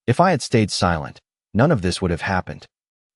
If I had stayed silent, none of this would have happened.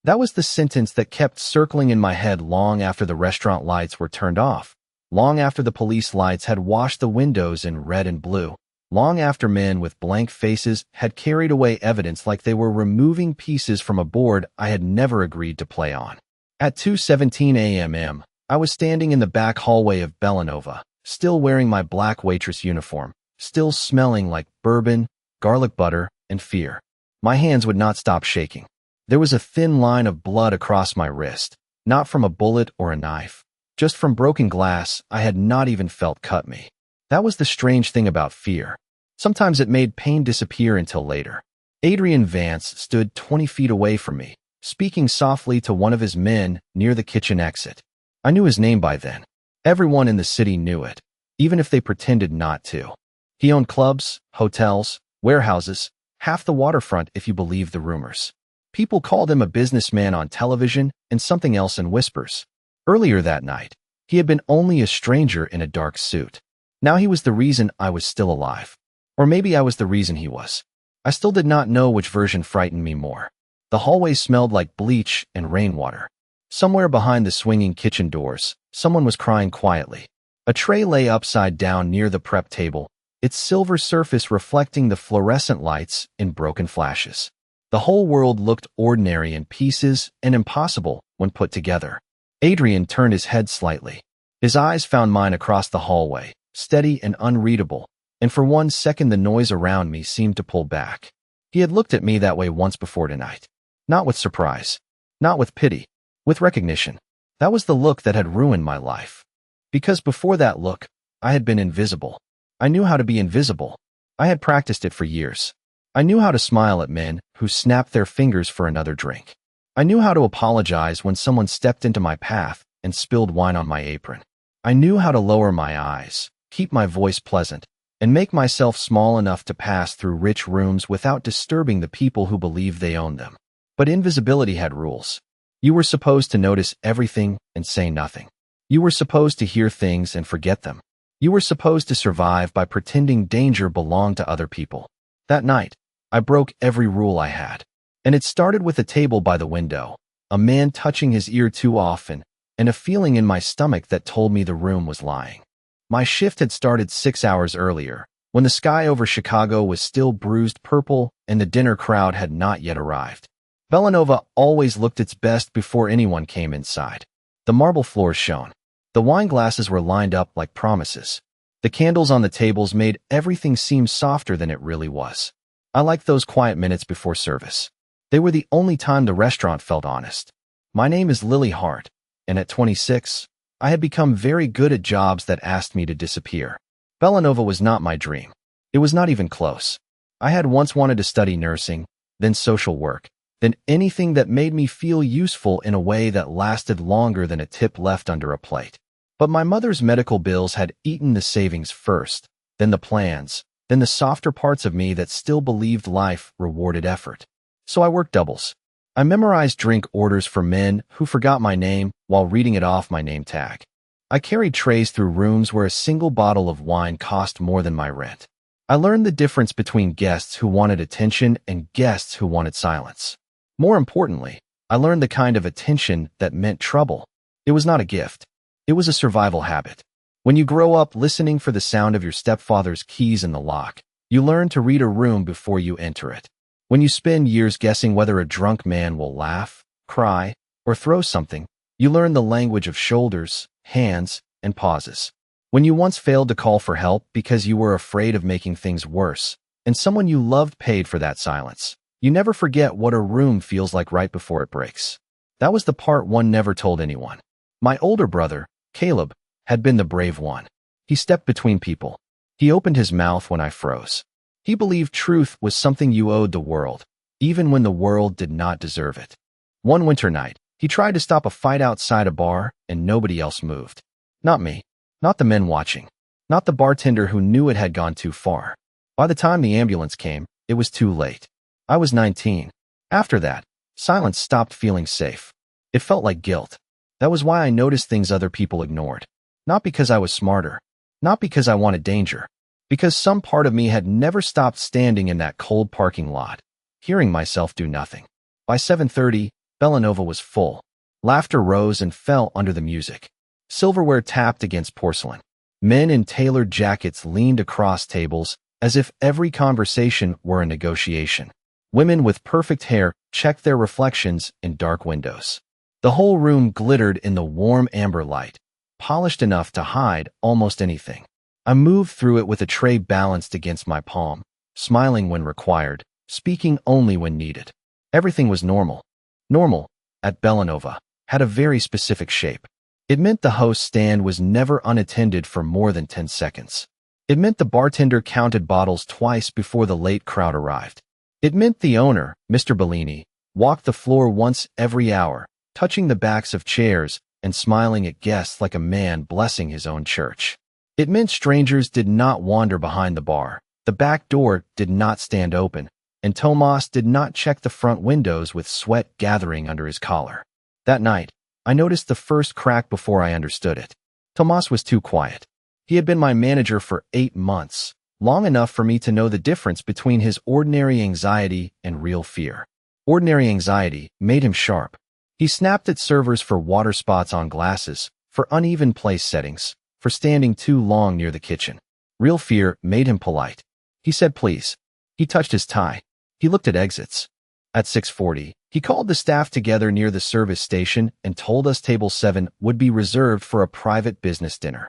That was the sentence that kept circling in my head long after the restaurant lights were turned off, long after the police lights had washed the windows in red and blue, long after men with blank faces had carried away evidence like they were removing pieces from a board I had never agreed to play on. At 2:17 a.m., I was standing in the back hallway of Bellanova, still wearing my black waitress uniform, still smelling like bourbon, garlic butter, and fear. My hands would not stop shaking. There was a thin line of blood across my wrist, not from a bullet or a knife, just from broken glass I had not even felt cut me. That was the strange thing about fear. Sometimes it made pain disappear until later. Adrian Vance stood 20 feet away from me, speaking softly to one of his men near the kitchen exit. I knew his name by then. Everyone in the city knew it, even if they pretended not to. He owned clubs, hotels, warehouses, half the waterfront if you believe the rumors. People called him a businessman on television and something else in whispers. Earlier that night, he had been only a stranger in a dark suit. Now he was the reason I was still alive. Or maybe I was the reason he was. I still did not know which version frightened me more. The hallway smelled like bleach and rainwater. Somewhere behind the swinging kitchen doors, someone was crying quietly. A tray lay upside down near the prep table, its silver surface reflecting the fluorescent lights in broken flashes. The whole world looked ordinary in pieces and impossible when put together. Adrian turned his head slightly. His eyes found mine across the hallway, steady and unreadable, and for 1 second the noise around me seemed to pull back. He had looked at me that way once before tonight. Not with surprise. Not with pity. With recognition. That was the look that had ruined my life. Because before that look, I had been invisible. I knew how to be invisible. I had practiced it for years. I knew how to smile at men who snapped their fingers for another drink. I knew how to apologize when someone stepped into my path and spilled wine on my apron. I knew how to lower my eyes, keep my voice pleasant, and make myself small enough to pass through rich rooms without disturbing the people who believed they owned them. But invisibility had rules. You were supposed to notice everything and say nothing. You were supposed to hear things and forget them. You were supposed to survive by pretending danger belonged to other people. That night, I broke every rule I had. And it started with a table by the window, a man touching his ear too often, and a feeling in my stomach that told me the room was lying. My shift had started 6 hours earlier, when the sky over Chicago was still bruised purple and the dinner crowd had not yet arrived. Bellanova always looked its best before anyone came inside. The marble floors shone. The wine glasses were lined up like promises. The candles on the tables made everything seem softer than it really was. I liked those quiet minutes before service. They were the only time the restaurant felt honest. My name is Lily Hart, and at 26, I had become very good at jobs that asked me to disappear. Bellanova was not my dream. It was not even close. I had once wanted to study nursing, then social work, then anything that made me feel useful in a way that lasted longer than a tip left under a plate. But my mother's medical bills had eaten the savings first, then the plans, then the softer parts of me that still believed life rewarded effort. So I worked doubles. I memorized drink orders for men who forgot my name while reading it off my name tag. I carried trays through rooms where a single bottle of wine cost more than my rent. I learned the difference between guests who wanted attention and guests who wanted silence. More importantly, I learned the kind of attention that meant trouble. It was not a gift. It was a survival habit. When you grow up listening for the sound of your stepfather's keys in the lock, you learn to read a room before you enter it. When you spend years guessing whether a drunk man will laugh, cry, or throw something, you learn the language of shoulders, hands, and pauses. When you once failed to call for help because you were afraid of making things worse, and someone you loved paid for that silence, you never forget what a room feels like right before it breaks. That was the part one never told anyone. My older brother, Caleb, had been the brave one. He stepped between people. He opened his mouth when I froze. He believed truth was something you owed the world, even when the world did not deserve it. One winter night, he tried to stop a fight outside a bar, and nobody else moved. Not me. Not the men watching. Not the bartender who knew it had gone too far. By the time the ambulance came, it was too late. I was 19. After that, silence stopped feeling safe. It felt like guilt. That was why I noticed things other people ignored. Not because I was smarter. Not because I wanted danger. Because some part of me had never stopped standing in that cold parking lot. hearing myself do nothing. By 7:30, Bellanova was full. Laughter rose and fell under the music. Silverware tapped against porcelain. Men in tailored jackets leaned across tables as if every conversation were a negotiation. Women with perfect hair checked their reflections in dark windows. The whole room glittered in the warm amber light, polished enough to hide almost anything. I moved through it with a tray balanced against my palm, smiling when required, speaking only when needed. Everything was normal. Normal, at Bellanova, had a very specific shape. It meant the host's stand was never unattended for more than 10 seconds. It meant the bartender counted bottles twice before the late crowd arrived. It meant the owner, Mr. Bellini, walked the floor once every hour, touching the backs of chairs and smiling at guests like a man blessing his own church. It meant strangers did not wander behind the bar, the back door did not stand open, and Tomas did not check the front windows with sweat gathering under his collar. That night, I noticed the first crack before I understood it. Tomas was too quiet. He had been my manager for 8 months, long enough for me to know the difference between his ordinary anxiety and real fear. Ordinary anxiety made him sharp. He snapped at servers for water spots on glasses, for uneven place settings, for standing too long near the kitchen. Real fear made him polite. He said please. He touched his tie. He looked at exits. At 6:40, he called the staff together near the service station and told us table 7 would be reserved for a private business dinner.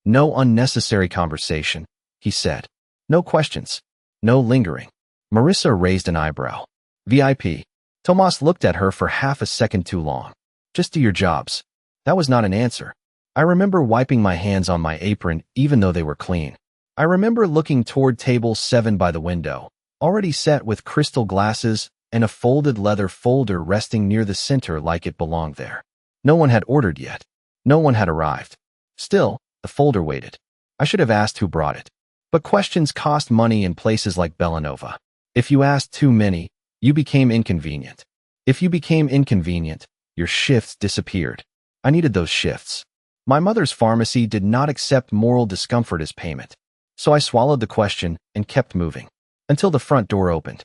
No unnecessary conversation, he said. No questions. No lingering. Marissa raised an eyebrow. VIP. Tomas looked at her for half a second too long. Just do your jobs. That was not an answer. I remember wiping my hands on my apron even though they were clean. I remember looking toward table 7 by the window, already set with crystal glasses and a folded leather folder resting near the center like it belonged there. No one had ordered yet. No one had arrived. Still, the folder waited. I should have asked who brought it. But questions cost money in places like Bellanova. If you asked too many, you became inconvenient. If you became inconvenient, your shifts disappeared. I needed those shifts. My mother's pharmacy did not accept moral discomfort as payment. So I swallowed the question and kept moving. Until the front door opened.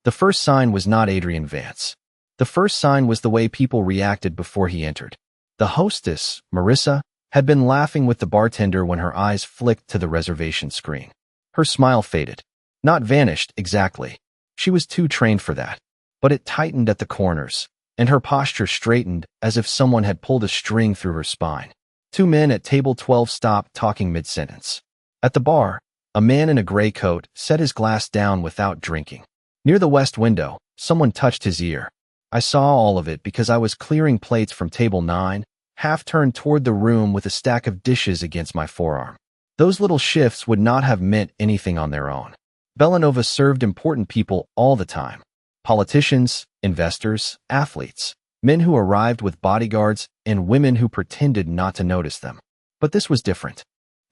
The first sign was not Adrian Vance. The first sign was the way people reacted before he entered. The hostess, Marissa, had been laughing with the bartender when her eyes flicked to the reservation screen. Her smile faded. Not vanished, exactly. She was too trained for that. But it tightened at the corners, and her posture straightened as if someone had pulled a string through her spine. 2 men at table 12 stopped talking mid-sentence. At the bar, a man in a gray coat set his glass down without drinking. Near the west window, someone touched his ear. I saw all of it because I was clearing plates from table 9, half turned toward the room with a stack of dishes against my forearm. Those little shifts would not have meant anything on their own. Bellanova served important people all the time. Politicians, investors, athletes, men who arrived with bodyguards, and women who pretended not to notice them. But this was different.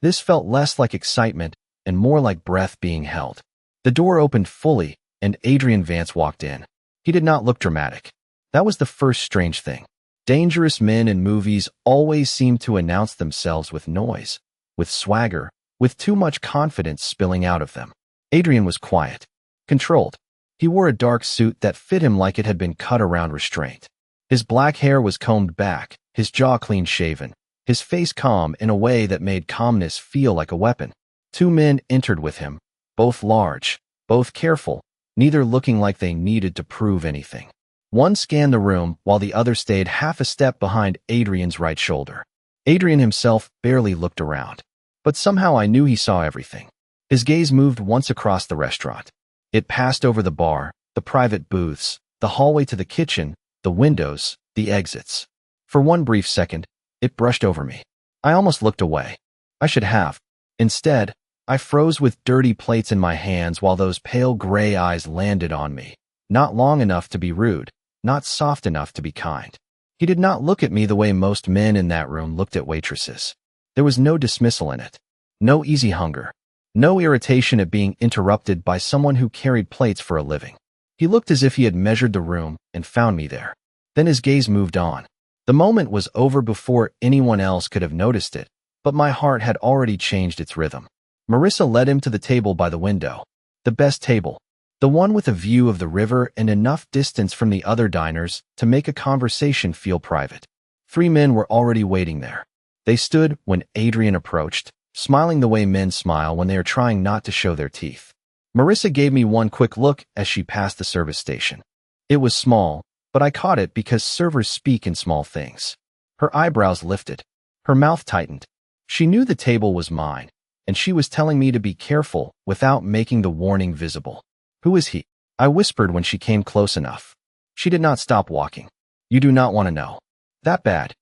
This felt less like excitement and more like breath being held. The door opened fully, and Adrian Vance walked in. He did not look dramatic. That was the first strange thing. Dangerous men in movies always seem to announce themselves with noise, with swagger, with too much confidence spilling out of them. Adrian was quiet, controlled. He wore a dark suit that fit him like it had been cut around restraint. His black hair was combed back, his jaw clean shaven, his face calm in a way that made calmness feel like a weapon. 2 men entered with him, both large, both careful, neither looking like they needed to prove anything. One scanned the room while the other stayed half a step behind Adrian's right shoulder. Adrian himself barely looked around, but somehow I knew he saw everything. His gaze moved once across the restaurant. It passed over the bar, the private booths, the hallway to the kitchen, the windows, the exits. For one brief second, it brushed over me. I almost looked away. I should have. Instead, I froze with dirty plates in my hands while those pale gray eyes landed on me. Not long enough to be rude, not soft enough to be kind. He did not look at me the way most men in that room looked at waitresses. There was no dismissal in it. No easy hunger. No irritation at being interrupted by someone who carried plates for a living. He looked as if he had measured the room and found me there. Then his gaze moved on. The moment was over before anyone else could have noticed it, but my heart had already changed its rhythm. Marissa led him to the table by the window. The best table. The one with a view of the river and enough distance from the other diners to make a conversation feel private. 3 men were already waiting there. They stood when Adrian approached, smiling the way men smile when they are trying not to show their teeth. Marissa gave me one quick look as she passed the service station. It was small, but I caught it because servers speak in small things. Her eyebrows lifted. Her mouth tightened. She knew the table was mine, and she was telling me to be careful without making the warning visible. Who is he? I whispered when she came close enough. She did not stop walking. You do not want to know. That bad.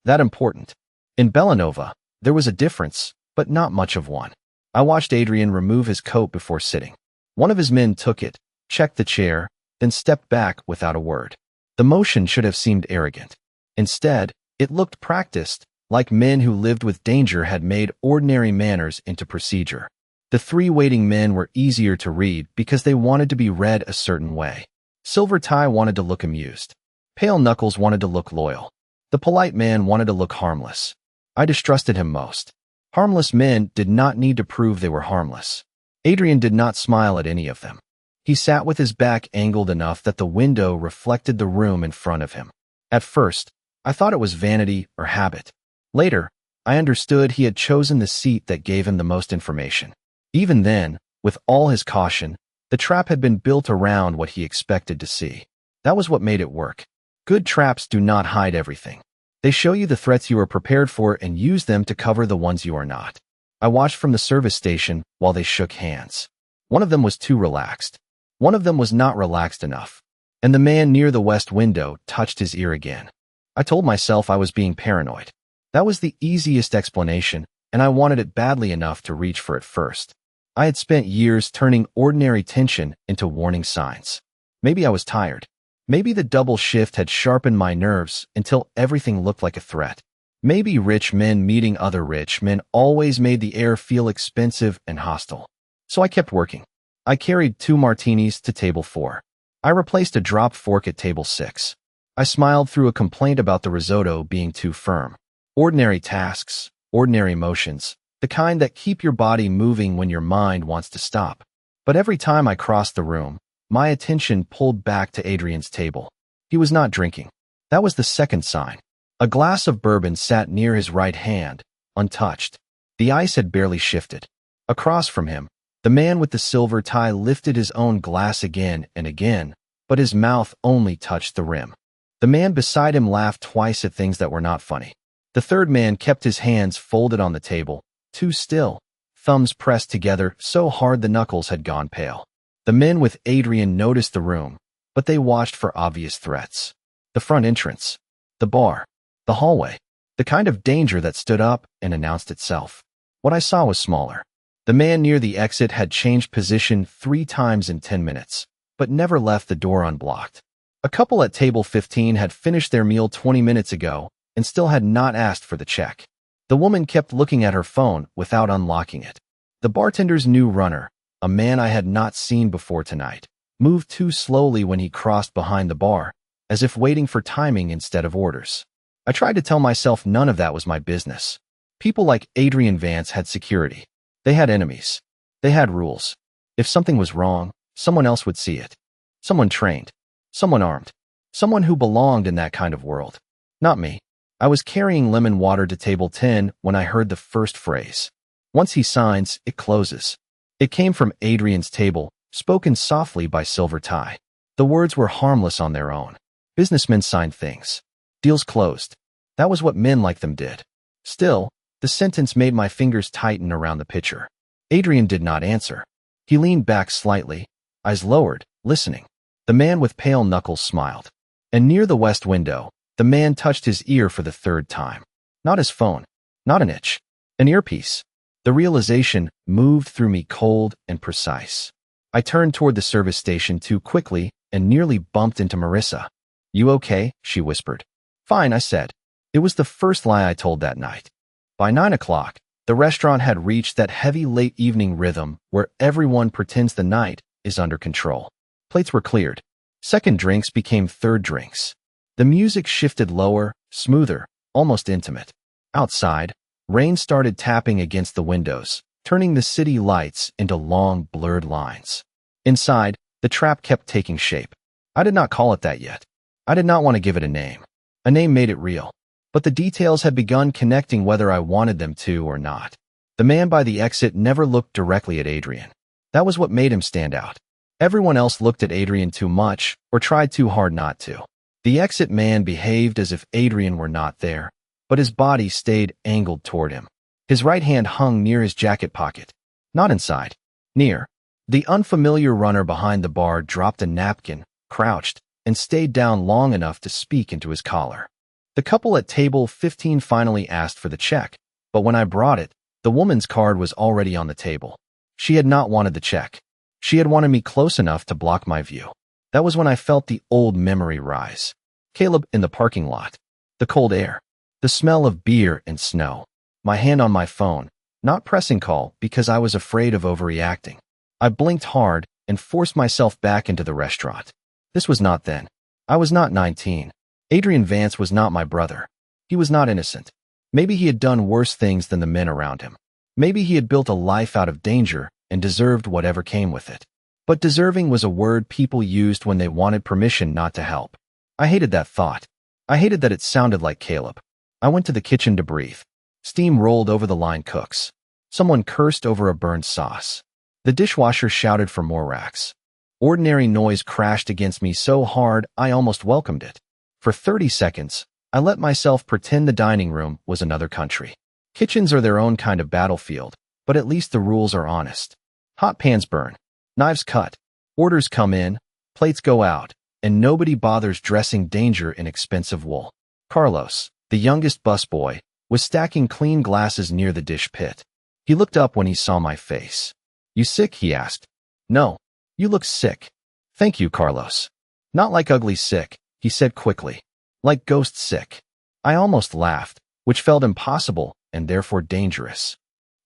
That important. In Bellanova, there was a difference, but not much of one. I watched Adrian remove his coat before sitting. One of his men took it, checked the chair, then stepped back without a word. The motion should have seemed arrogant. Instead, it looked practiced, like men who lived with danger had made ordinary manners into procedure. The 3 waiting men were easier to read because they wanted to be read a certain way. Silver Tie wanted to look amused. Pale Knuckles wanted to look loyal. The polite man wanted to look harmless. I distrusted him most. Harmless men did not need to prove they were harmless. Adrian did not smile at any of them. He sat with his back angled enough that the window reflected the room in front of him. At first, I thought it was vanity or habit. Later, I understood he had chosen the seat that gave him the most information. Even then, with all his caution, the trap had been built around what he expected to see. That was what made it work. Good traps do not hide everything. They show you the threats you are prepared for and use them to cover the ones you are not. I watched from the service station while they shook hands. One of them was too relaxed. One of them was not relaxed enough. And the man near the west window touched his ear again. I told myself I was being paranoid. That was the easiest explanation, and I wanted it badly enough to reach for it first. I had spent years turning ordinary tension into warning signs. Maybe I was tired. Maybe the double shift had sharpened my nerves until everything looked like a threat. Maybe rich men meeting other rich men always made the air feel expensive and hostile. So I kept working. I carried 2 martinis to table 4. I replaced a dropped fork at table 6. I smiled through a complaint about the risotto being too firm. Ordinary tasks, ordinary motions, the kind that keep your body moving when your mind wants to stop. But every time I crossed the room, my attention pulled back to Adrian's table. He was not drinking. That was the second sign. A glass of bourbon sat near his right hand, untouched. The ice had barely shifted. Across from him, the man with the silver tie lifted his own glass again and again, but his mouth only touched the rim. The man beside him laughed twice at things that were not funny. The third man kept his hands folded on the table, too still, thumbs pressed together so hard the knuckles had gone pale. The men with Adrian noticed the room, but they watched for obvious threats. The front entrance, the bar, the hallway, the kind of danger that stood up and announced itself. What I saw was smaller. The man near the exit had changed position 3 times in 10 minutes, but never left the door unblocked. A couple at table 15 had finished their meal 20 minutes ago and still had not asked for the check. The woman kept looking at her phone without unlocking it. The bartender's new runner, a man I had not seen before tonight, moved too slowly when he crossed behind the bar, as if waiting for timing instead of orders. I tried to tell myself none of that was my business. People like Adrian Vance had security. They had enemies. They had rules. If something was wrong, someone else would see it. Someone trained. Someone armed. Someone who belonged in that kind of world. Not me. I was carrying lemon water to table 10 when I heard the first phrase. Once he signs, it closes. It came from Adrian's table, spoken softly by Silver Tie. The words were harmless on their own. Businessmen signed things. Deals closed. That was what men like them did. Still, the sentence made my fingers tighten around the pitcher. Adrian did not answer. He leaned back slightly, eyes lowered, listening. The man with pale knuckles smiled. And near the west window, the man touched his ear for the 3rd time. Not his phone. Not an itch. An earpiece. The realization moved through me cold and precise. I turned toward the service station too quickly and nearly bumped into Marissa. You okay? She whispered. Fine, I said. It was the first lie I told that night. By 9 o'clock, the restaurant had reached that heavy late evening rhythm where everyone pretends the night is under control. Plates were cleared. Second drinks became third drinks. The music shifted lower, smoother, almost intimate. Outside, rain started tapping against the windows, turning the city lights into long, blurred lines. Inside, The trap kept taking shape. I did not call it that yet. I did not want to give it a name. A name made it real. But the details had begun connecting whether I wanted them to or not. The man by the exit never looked directly at Adrian. That was what made him stand out. Everyone else looked at Adrian too much or tried too hard not to. The exit man behaved as if Adrian were not there, but his body stayed angled toward him. His right hand hung near his jacket pocket. Not inside. Near. The unfamiliar runner behind the bar dropped a napkin, crouched, and stayed down long enough to speak into his collar. The couple at table 15 finally asked for the check, but when I brought it, the woman's card was already on the table. She had not wanted the check. She had wanted me close enough to block my view. That was when I felt the old memory rise. Caleb in the parking lot. The cold air. The smell of beer and snow. My hand on my phone, not pressing call because I was afraid of overreacting. I blinked hard and forced myself back into the restaurant. This was not then. I was not 19. Adrian Vance was not my brother. He was not innocent. Maybe he had done worse things than the men around him. Maybe he had built a life out of danger and deserved whatever came with it. But deserving was a word people used when they wanted permission not to help. I hated that thought. I hated that it sounded like Caleb. I went to the kitchen to breathe. Steam rolled over the line cooks. Someone cursed over a burned sauce. The dishwasher shouted for more racks. Ordinary noise crashed against me so hard I almost welcomed it. For 30 seconds, I let myself pretend the dining room was another country. Kitchens are their own kind of battlefield, but at least the rules are honest. Hot pans burn. Knives cut. Orders come in. Plates go out. And nobody bothers dressing danger in expensive wool. Carlos, the youngest busboy, was stacking clean glasses near the dish pit. He looked up when he saw my face. "You sick?" he asked. "No. You look sick." "Thank you, Carlos." "Not like ugly sick," he said quickly. "Like ghost sick." I almost laughed, which felt impossible and therefore dangerous.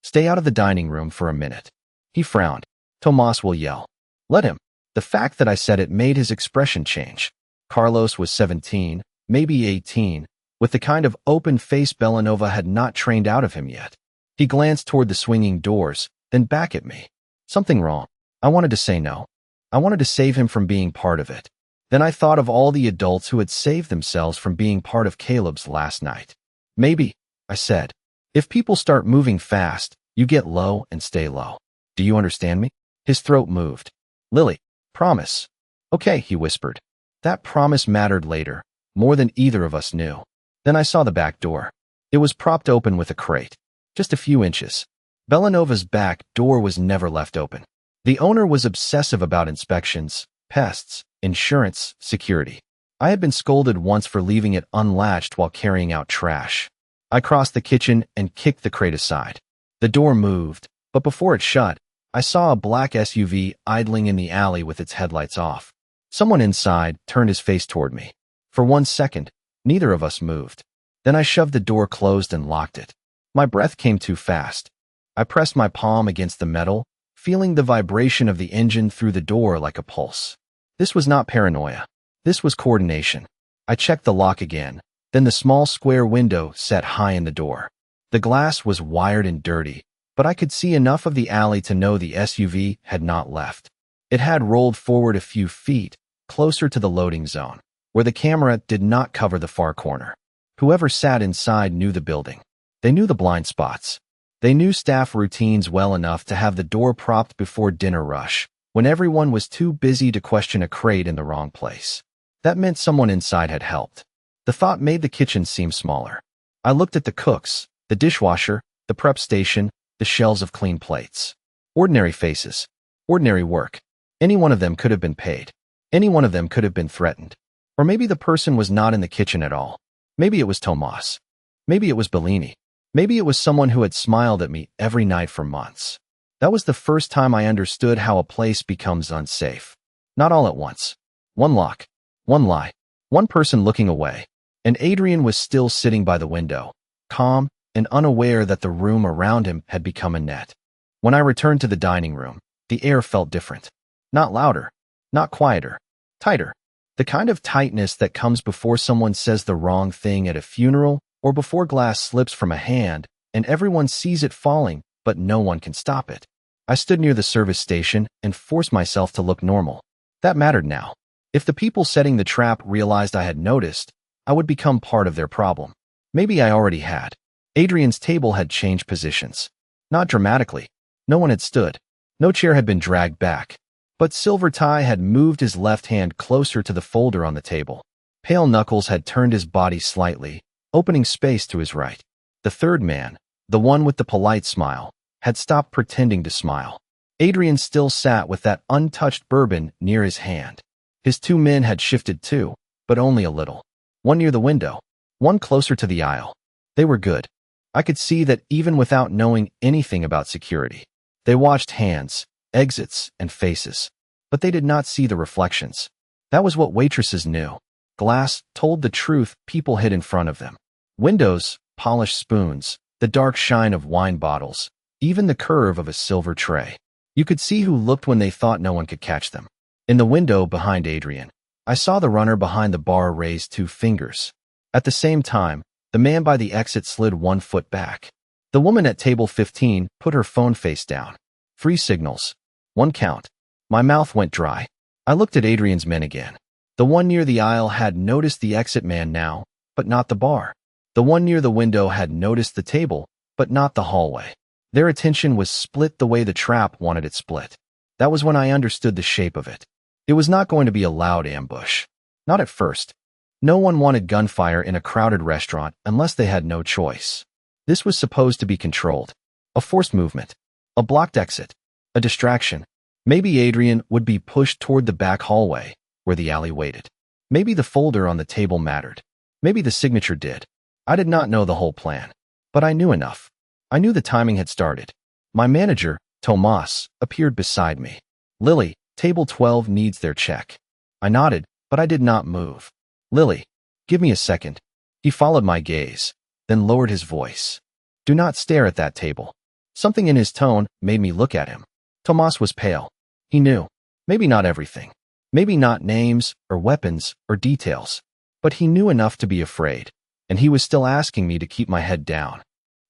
"Stay out of the dining room for a minute." He frowned. "Tomas will yell." "Let him." The fact that I said it made his expression change. Carlos was 17, maybe 18, with the kind of open face Belanova had not trained out of him yet. He glanced toward the swinging doors, then back at me. Something wrong. I wanted to say no. I wanted to save him from being part of it. Then I thought of all the adults who had saved themselves from being part of Caleb's last night. "Maybe," I said. "If people start moving fast, you get low and stay low. Do you understand me?" His throat moved. "Lily, promise." "Okay," he whispered. That promise mattered later, more than either of us knew. Then I saw the back door. It was propped open with a crate. Just a few inches. Belanova's back door was never left open. The owner was obsessive about inspections, pests, insurance, security. I had been scolded once for leaving it unlatched while carrying out trash. I crossed the kitchen and kicked the crate aside. The door moved, but before it shut, I saw a black SUV idling in the alley with its headlights off. Someone inside turned his face toward me. For 1 second, neither of us moved. Then I shoved the door closed and locked it. My breath came too fast. I pressed my palm against the metal, feeling the vibration of the engine through the door like a pulse. This was not paranoia. This was coordination. I checked the lock again, then the small square window set high in the door. The glass was wired and dirty, but I could see enough of the alley to know the SUV had not left. It had rolled forward a few feet, closer to the loading zone, where the camera did not cover the far corner. Whoever sat inside knew the building. They knew the blind spots. They knew staff routines well enough to have the door propped before dinner rush, when everyone was too busy to question a crate in the wrong place. That meant someone inside had helped. The thought made the kitchen seem smaller. I looked at the cooks, the dishwasher, the prep station, the shelves of clean plates. Ordinary faces. Ordinary work. Any one of them could have been paid. Any one of them could have been threatened. Or maybe the person was not in the kitchen at all. Maybe it was Tomas. Maybe it was Bellini. Maybe it was someone who had smiled at me every night for months. That was the first time I understood how a place becomes unsafe. Not all at once. One lock. One lie. One person looking away. And Adrian was still sitting by the window, calm and unaware that the room around him had become a net. When I returned to the dining room, the air felt different. Not louder. Not quieter. Tighter. The kind of tightness that comes before someone says the wrong thing at a funeral or before glass slips from a hand and everyone sees it falling, but no one can stop it. I stood near the service station and forced myself to look normal. That mattered now. If the people setting the trap realized I had noticed, I would become part of their problem. Maybe I already had. Adrian's table had changed positions. Not dramatically. No one had stood. No chair had been dragged back. But Silver Tie had moved his left hand closer to the folder on the table. Pale Knuckles had turned his body slightly, opening space to his right. The third man, the one with the polite smile, had stopped pretending to smile. Adrian still sat with that untouched bourbon near his hand. His two men had shifted too, but only a little. One near the window, one closer to the aisle. They were good. I could see that even without knowing anything about security. They watched hands, exits, and faces. But they did not see the reflections. That was what waitresses knew. Glass told the truth people hid in front of them. Windows, polished spoons, the dark shine of wine bottles, even the curve of a silver tray. You could see who looked when they thought no one could catch them. In the window behind Adrian, I saw the runner behind the bar raise 2 fingers. At the same time, the man by the exit slid 1 foot back. The woman at table 15 put her phone face down. 3 signals. 1 count. My mouth went dry. I looked at Adrian's men again. The one near the aisle had noticed the exit man now, but not the bar. The one near the window had noticed the table, but not the hallway. Their attention was split the way the trap wanted it split. That was when I understood the shape of it. It was not going to be a loud ambush. Not at first. No one wanted gunfire in a crowded restaurant unless they had no choice. This was supposed to be controlled. A forced movement. A blocked exit. A distraction. Maybe Adrian would be pushed toward the back hallway, where the alley waited. Maybe the folder on the table mattered. Maybe the signature did. I did not know the whole plan. But I knew enough. I knew the timing had started. My manager, Tomas, appeared beside me. Lily, table 12 needs their check. I nodded, but I did not move. Lily, give me a second. He followed my gaze, then lowered his voice. Do not stare at that table. Something in his tone made me look at him. Tomas was pale. He knew. Maybe not everything. Maybe not names, or weapons, or details. But he knew enough to be afraid. And he was still asking me to keep my head down.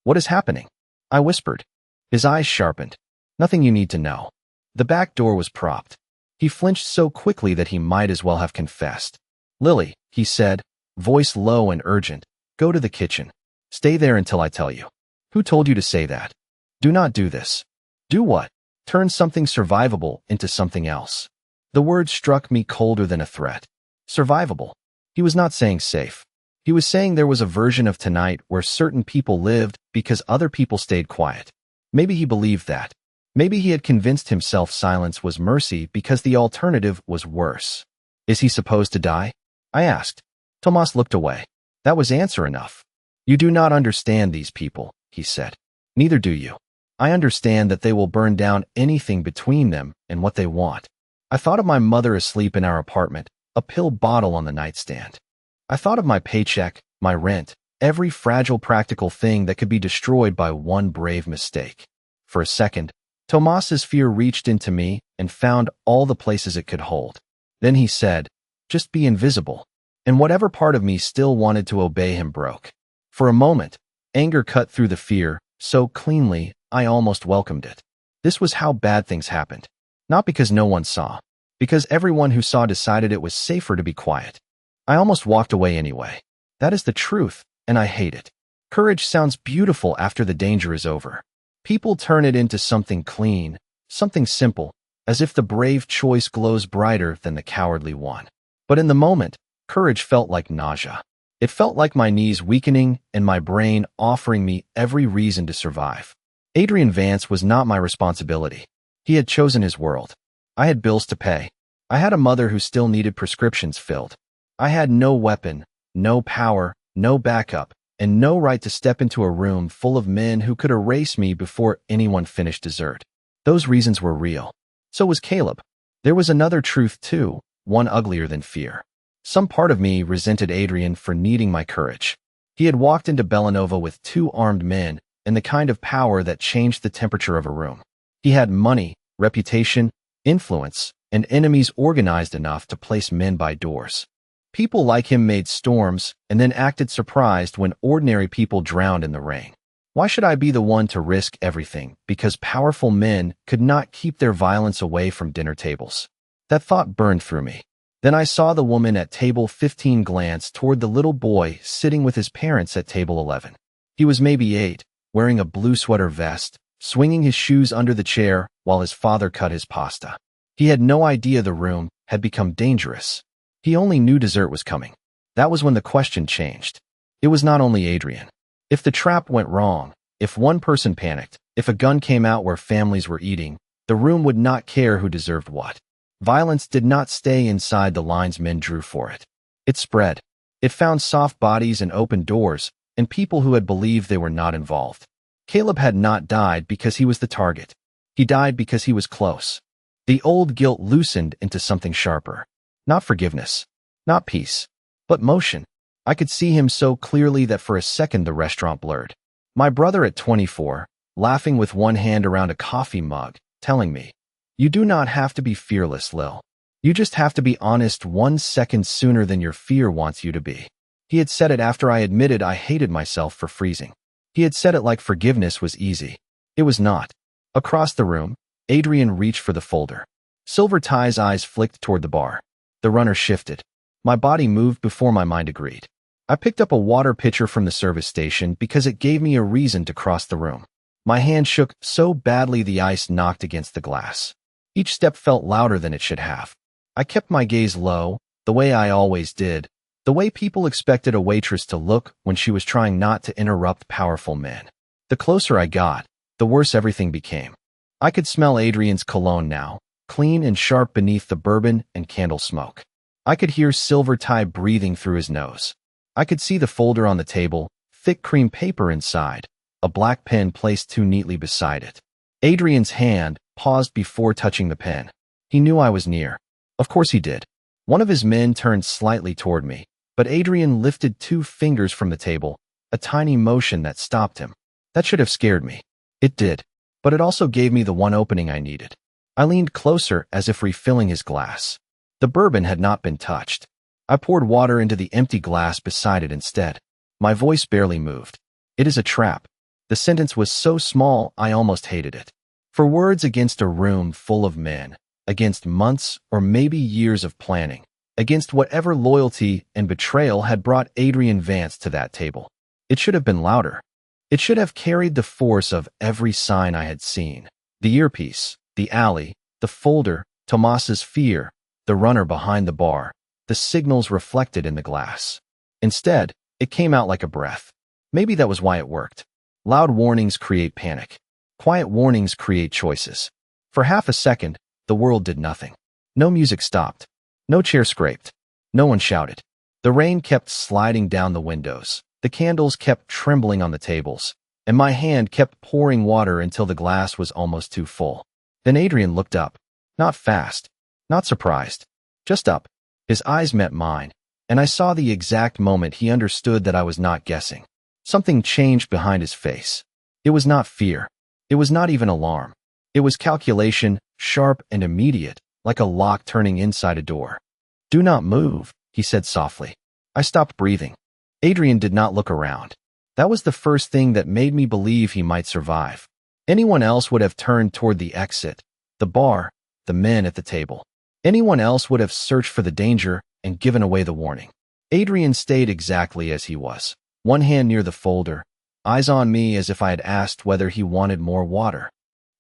What is happening? I whispered. His eyes sharpened. Nothing you need to know. The back door was propped. He flinched so quickly that he might as well have confessed. Lily, he said, voice low and urgent, go to the kitchen. Stay there until I tell you. Who told you to say that? Do not do this. Do what? Turn something survivable into something else. The word struck me colder than a threat. Survivable. He was not saying safe. He was saying there was a version of tonight where certain people lived because other people stayed quiet. Maybe he believed that. Maybe he had convinced himself silence was mercy because the alternative was worse. Is he supposed to die? I asked. Tomas looked away. That was answer enough. You do not understand these people, he said. Neither do you. I understand that they will burn down anything between them and what they want. I thought of my mother asleep in our apartment, a pill bottle on the nightstand. I thought of my paycheck, my rent, every fragile practical thing that could be destroyed by one brave mistake. For a second, Tomas's fear reached into me and found all the places it could hold. Then he said, just be invisible. And whatever part of me still wanted to obey him broke. For a moment, anger cut through the fear so cleanly I almost welcomed it. This was how bad things happened. Not because no one saw. Because everyone who saw decided it was safer to be quiet. I almost walked away anyway. That is the truth, and I hate it. Courage sounds beautiful after the danger is over. People turn it into something clean, something simple, as if the brave choice glows brighter than the cowardly one. But in the moment, courage felt like nausea. It felt like my knees weakening and my brain offering me every reason to survive. Adrian Vance was not my responsibility. He had chosen his world. I had bills to pay. I had a mother who still needed prescriptions filled. I had no weapon, no power, no backup, and no right to step into a room full of men who could erase me before anyone finished dessert. Those reasons were real. So was Caleb. There was another truth too, one uglier than fear. Some part of me resented Adrian for needing my courage. He had walked into Bellanova with 2 armed men and the kind of power that changed the temperature of a room. He had money, reputation, influence, and enemies organized enough to place men by doors. People like him made storms and then acted surprised when ordinary people drowned in the rain. Why should I be the one to risk everything because powerful men could not keep their violence away from dinner tables? That thought burned through me. Then I saw the woman at table 15 glance toward the little boy sitting with his parents at table 11. He was maybe 8, wearing a blue sweater vest, swinging his shoes under the chair while his father cut his pasta. He had no idea the room had become dangerous. He only knew dessert was coming. That was when the question changed. It was not only Adrian. If the trap went wrong, if one person panicked, if a gun came out where families were eating, the room would not care who deserved what. Violence did not stay inside the lines men drew for it. It spread. It found soft bodies and open doors, and people who had believed they were not involved. Caleb had not died because he was the target. He died because he was close. The old guilt loosened into something sharper. Not forgiveness, not peace, but motion. I could see him so clearly that for a second the restaurant blurred. My brother at 24, laughing with one hand around a coffee mug, telling me, "You do not have to be fearless, Lil. You just have to be honest 1 second sooner than your fear wants you to be." He had said it after I admitted I hated myself for freezing. He had said it like forgiveness was easy. It was not. Across the room, Adrian reached for the folder. Silver Tie's eyes flicked toward the bar. The runner shifted. My body moved before my mind agreed. I picked up a water pitcher from the service station because it gave me a reason to cross the room. My hand shook so badly the ice knocked against the glass. Each step felt louder than it should have. I kept my gaze low, the way I always did, the way people expected a waitress to look when she was trying not to interrupt powerful men. The closer I got, the worse everything became. I could smell Adrian's cologne now, clean and sharp beneath the bourbon and candle smoke. I could hear Silver Tie breathing through his nose. I could see the folder on the table, thick cream paper inside, a black pen placed too neatly beside it. Adrian's hand paused before touching the pen. He knew I was near. Of course he did. One of his men turned slightly toward me, but Adrian lifted 2 fingers from the table, a tiny motion that stopped him. That should have scared me. It did, but it also gave me the one opening I needed. I leaned closer as if refilling his glass. The bourbon had not been touched. I poured water into the empty glass beside it instead. My voice barely moved. It is a trap. The sentence was so small I almost hated it. For words against a room full of men, against months or maybe years of planning, against whatever loyalty and betrayal had brought Adrian Vance to that table. It should have been louder. It should have carried the force of every sign I had seen. The earpiece, the alley, the folder, Tomas's fear, the runner behind the bar, the signals reflected in the glass. Instead, it came out like a breath. Maybe that was why it worked. Loud warnings create panic. Quiet warnings create choices. For half a second, the world did nothing. No music stopped. No chair scraped. No one shouted. The rain kept sliding down the windows. The candles kept trembling on the tables, and my hand kept pouring water until the glass was almost too full. Then Adrian looked up. Not fast. Not surprised. Just up. His eyes met mine, and I saw the exact moment he understood that I was not guessing. Something changed behind his face. It was not fear. It was not even alarm. It was calculation, sharp and immediate, like a lock turning inside a door. "Do not move," he said softly. I stopped breathing. Adrian did not look around. That was the first thing that made me believe he might survive. Anyone else would have turned toward the exit, the bar, the men at the table. Anyone else would have searched for the danger and given away the warning. Adrian stayed exactly as he was, one hand near the folder, eyes on me as if I had asked whether he wanted more water.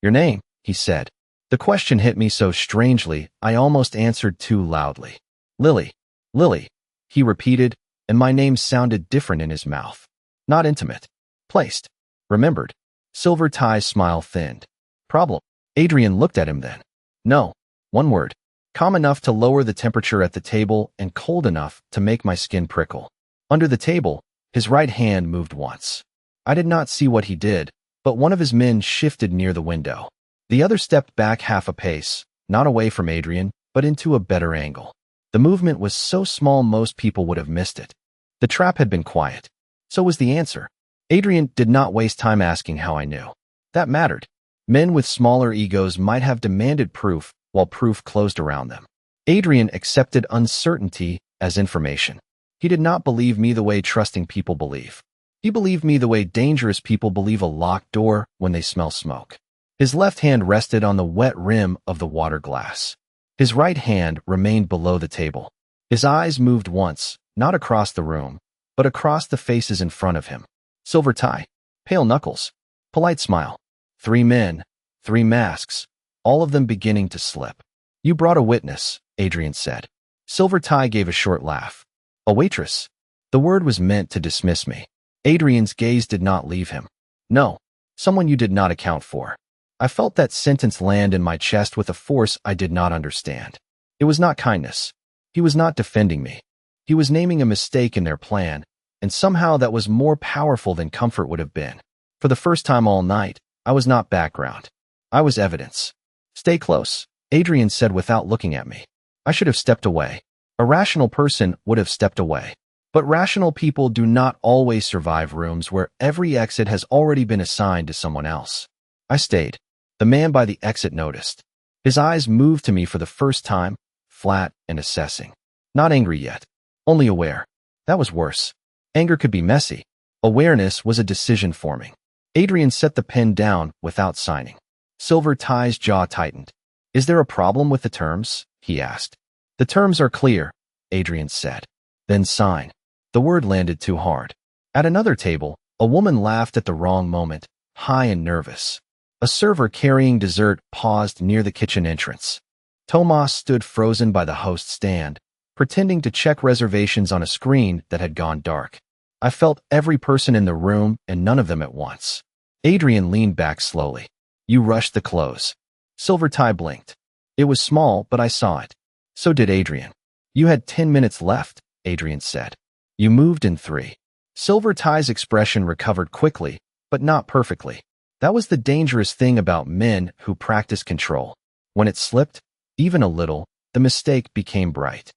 "Your name," he said. The question hit me so strangely, I almost answered too loudly. "Lily. Lily," he repeated, and my name sounded different in his mouth. Not intimate. Placed. Remembered. Silver Tie's smile thinned. "Problem?" Adrian looked at him then. "No." One word. Calm enough to lower the temperature at the table and cold enough to make my skin prickle. Under the table, his right hand moved once. I did not see what he did, but one of his men shifted near the window. The other stepped back half a pace, not away from Adrian, but into a better angle. The movement was so small most people would have missed it. The trap had been quiet. So was the answer. Adrian did not waste time asking how I knew. That mattered. Men with smaller egos might have demanded proof, while proof closed around them. Adrian accepted uncertainty as information. He did not believe me the way trusting people believe. He believed me the way dangerous people believe a locked door when they smell smoke. His left hand rested on the wet rim of the water glass. His right hand remained below the table. His eyes moved once, not across the room, but across the faces in front of him. Silver tie, pale knuckles, polite smile. 3 men, 3 masks, all of them beginning to slip. You brought a witness, Adrian said. Silver tie gave a short laugh. A waitress. The word was meant to dismiss me. Adrian's gaze did not leave him. No, someone you did not account for. I felt that sentence land in my chest with a force I did not understand. It was not kindness. He was not defending me. He was naming a mistake in their plan, and somehow that was more powerful than comfort would have been. For the first time all night, I was not background. I was evidence. Stay close, Adrian said without looking at me. I should have stepped away. A rational person would have stepped away. But rational people do not always survive rooms where every exit has already been assigned to someone else. I stayed. The man by the exit noticed. His eyes moved to me for the first time, flat and assessing. Not angry yet, only aware. That was worse. Anger could be messy. Awareness was a decision-forming. Adrian set the pen down without signing. Silver tie's jaw tightened. Is there a problem with the terms? He asked. The terms are clear, Adrian said. Then sign. The word landed too hard. At another table, a woman laughed at the wrong moment, high and nervous. A server carrying dessert paused near the kitchen entrance. Tomas stood frozen by the host's stand, pretending to check reservations on a screen that had gone dark. I felt every person in the room and none of them at once. Adrian leaned back slowly. You rushed the close. Silver tie blinked. It was small, but I saw it. So did Adrian. You had 10 minutes left, Adrian said. You moved in 3. Silver tie's expression recovered quickly, but not perfectly. That was the dangerous thing about men who practice control. When it slipped, even a little, the mistake became bright.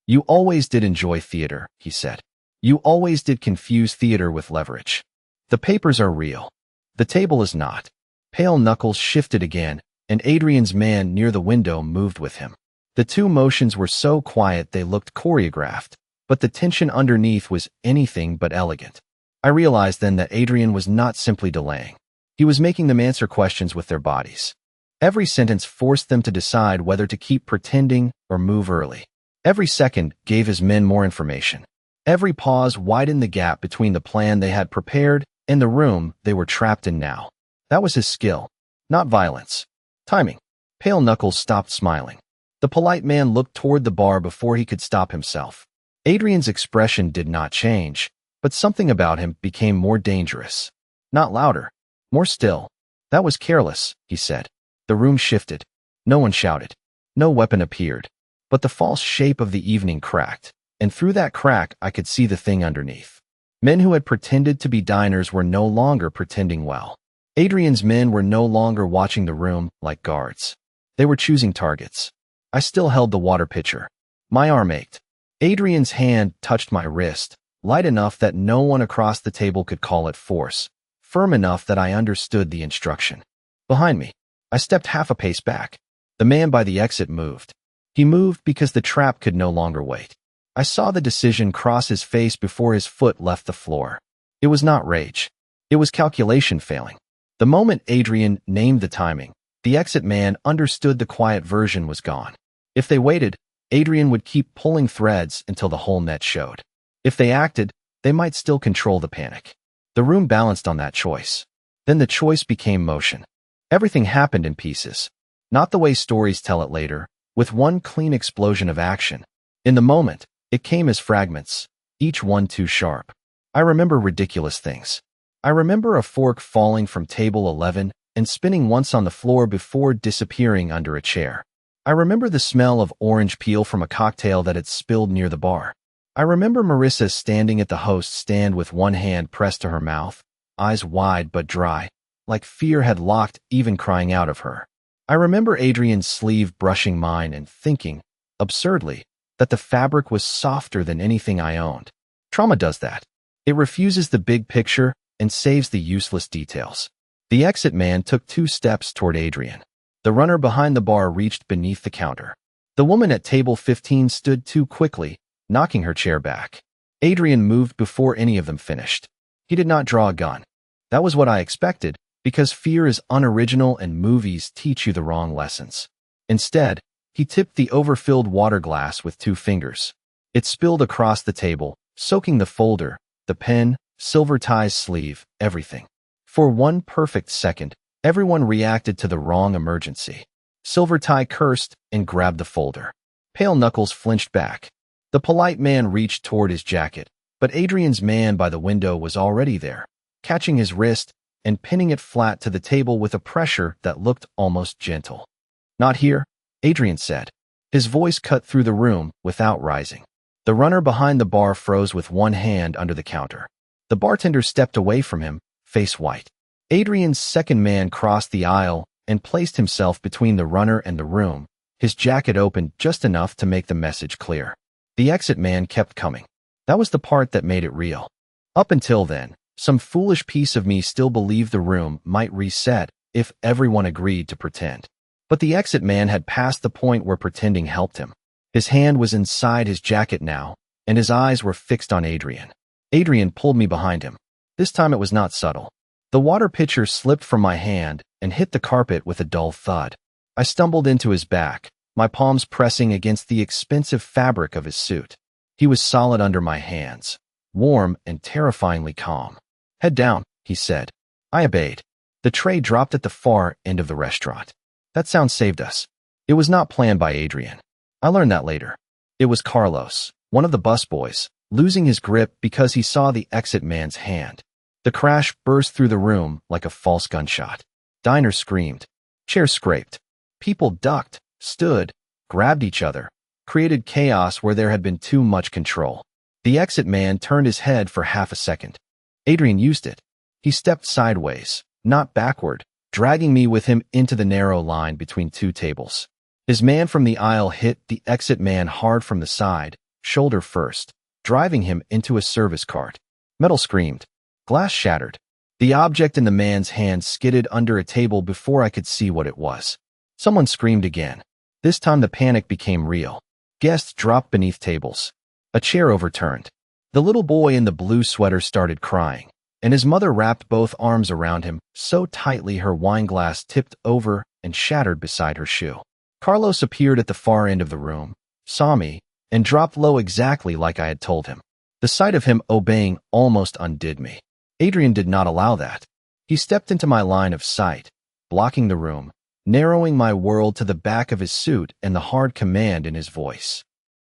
You always did enjoy theater, he said. You always did confuse theater with leverage. The papers are real. The table is not. Pale knuckles shifted again, and Adrian's man near the window moved with him. The two motions were so quiet they looked choreographed, but the tension underneath was anything but elegant. I realized then that Adrian was not simply delaying. He was making them answer questions with their bodies. Every sentence forced them to decide whether to keep pretending or move early. Every second gave his men more information. Every pause widened the gap between the plan they had prepared and the room they were trapped in now. That was his skill, not violence. Timing. Pale knuckles stopped smiling. The polite man looked toward the bar before he could stop himself. Adrian's expression did not change, but something about him became more dangerous. Not louder, more still. That was careless, he said. The room shifted. No one shouted. No weapon appeared. But the false shape of the evening cracked, and through that crack I could see the thing underneath. Men who had pretended to be diners were no longer pretending well. Adrian's men were no longer watching the room like guards. They were choosing targets. I still held the water pitcher. My arm ached. Adrian's hand touched my wrist, light enough that no one across the table could call it force, firm enough that I understood the instruction. Behind me, I stepped half a pace back. The man by the exit moved. He moved because the trap could no longer wait. I saw the decision cross his face before his foot left the floor. It was not rage. It was calculation failing. The moment Adrian named the timing, the exit man understood the quiet version was gone. If they waited, Adrian would keep pulling threads until the whole net showed. If they acted, they might still control the panic. The room balanced on that choice. Then the choice became motion. Everything happened in pieces. Not the way stories tell it later, with one clean explosion of action. In the moment, it came as fragments, each one too sharp. I remember ridiculous things. I remember a fork falling from table 11 and spinning once on the floor before disappearing under a chair. I remember the smell of orange peel from a cocktail that had spilled near the bar. I remember Marissa standing at the host's stand with one hand pressed to her mouth, eyes wide but dry, like fear had locked even crying out of her. I remember Adrian's sleeve brushing mine and thinking, absurdly, that the fabric was softer than anything I owned. Trauma does that. It refuses the big picture and saves the useless details. The exit man took 2 steps toward Adrian. The runner behind the bar reached beneath the counter. The woman at table 15 stood too quickly, knocking her chair back. Adrian moved before any of them finished. He did not draw a gun. That was what I expected, because fear is unoriginal and movies teach you the wrong lessons. Instead, He tipped the overfilled water glass with 2 fingers. It spilled across the table, soaking the folder, the pen, silver tie's sleeve, everything. For 1 perfect second, everyone reacted to the wrong emergency. Silver tie cursed and grabbed the folder. Pale Knuckles flinched back. The polite man reached toward his jacket, but Adrian's man by the window was already there, catching his wrist and pinning it flat to the table with a pressure that looked almost gentle. "Not here," Adrian said. His voice cut through the room without rising. The runner behind the bar froze with one hand under the counter. The bartender stepped away from him, face white. Adrian's second man crossed the aisle and placed himself between the runner and the room, his jacket opened just enough to make the message clear. The exit man kept coming. That was the part that made it real. Up until then, some foolish piece of me still believed the room might reset if everyone agreed to pretend. But the exit man had passed the point where pretending helped him. His hand was inside his jacket now, and his eyes were fixed on Adrian. Adrian pulled me behind him. This time it was not subtle. The water pitcher slipped from my hand and hit the carpet with a dull thud. I stumbled into his back, my palms pressing against the expensive fabric of his suit. He was solid under my hands, warm and terrifyingly calm. "Head down," he said. I obeyed. The tray dropped at the far end of the restaurant. That sound saved us. It was not planned by Adrian. I learned that later. It was Carlos, one of the busboys, losing his grip because he saw the exit man's hand. The crash burst through the room like a false gunshot. Diners screamed. Chairs scraped. People ducked, stood, grabbed each other, created chaos where there had been too much control. The exit man turned his head for half a second. Adrian used it. He stepped sideways, not backward, dragging me with him into the narrow line between 2 tables. His man from the aisle hit the exit man hard from the side, shoulder first, driving him into a service cart. Metal screamed. Glass shattered. The object in the man's hand skidded under a table before I could see what it was. Someone screamed again. This time the panic became real. Guests dropped beneath tables. A chair overturned. The little boy in the blue sweater started crying, and his mother wrapped both arms around him so tightly her wine glass tipped over and shattered beside her shoe. Carlos appeared at the far end of the room, saw me, and dropped low exactly like I had told him. The sight of him obeying almost undid me. Adrian did not allow that. He stepped into my line of sight, blocking the room, narrowing my world to the back of his suit and the hard command in his voice.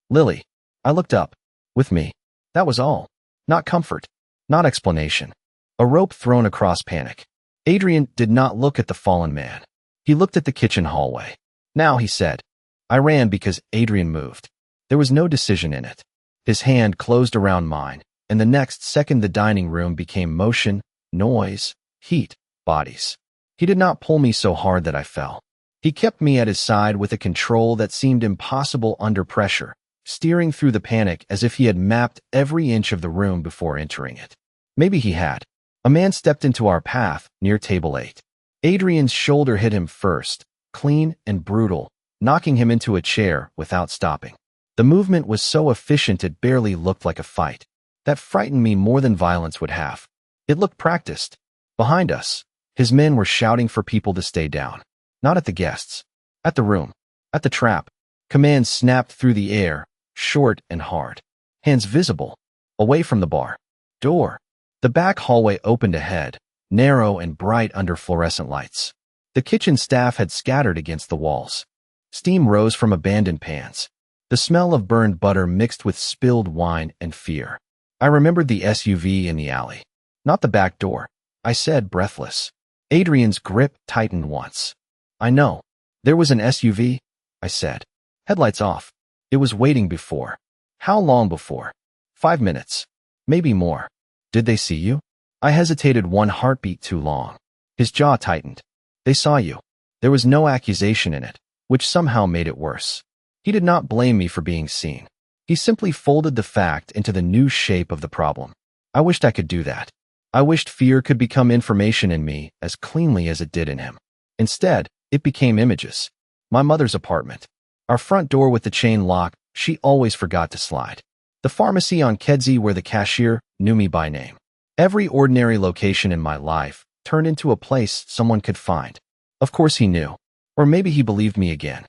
"Lily." I looked up. "With me." That was all. Not comfort. Not explanation. A rope thrown across panic. Adrian did not look at the fallen man. He looked at the kitchen hallway. "Now," he said. I ran because Adrian moved. There was no decision in it. His hand closed around mine, and the next second the dining room became motion, noise, heat, bodies. He did not pull me so hard that I fell. He kept me at his side with a control that seemed impossible under pressure, steering through the panic as if he had mapped every inch of the room before entering it. Maybe he had. A man stepped into our path near table 8. Adrian's shoulder hit him first, clean and brutal, knocking him into a chair without stopping. The movement was so efficient it barely looked like a fight. That frightened me more than violence would have. It looked practiced. Behind us, his men were shouting for people to stay down. Not at the guests. At the room. At the trap. Commands snapped through the air, short and hard. Hands visible. Away from the bar. Door. The back hallway opened ahead, narrow and bright under fluorescent lights. The kitchen staff had scattered against the walls. Steam rose from abandoned pans. The smell of burned butter mixed with spilled wine and fear. I remembered the SUV in the alley. Not the back door. I said, breathless. Adrian's grip tightened once. "I know. There was an SUV," I said. Headlights off. It was waiting before. How long before? 5 minutes. Maybe more. "Did they see you?" I hesitated one heartbeat too long. His jaw tightened. "They saw you." There was no accusation in it, which somehow made it worse. He did not blame me for being seen. He simply folded the fact into the new shape of the problem. I wished I could do that. I wished fear could become information in me as cleanly as it did in him. Instead, it became images. My mother's apartment. Our front door with the chain lock she always forgot to slide. The pharmacy on Kedzie where the cashier knew me by name. Every ordinary location in my life turned into a place someone could find. Of course he knew. Or maybe he believed me again.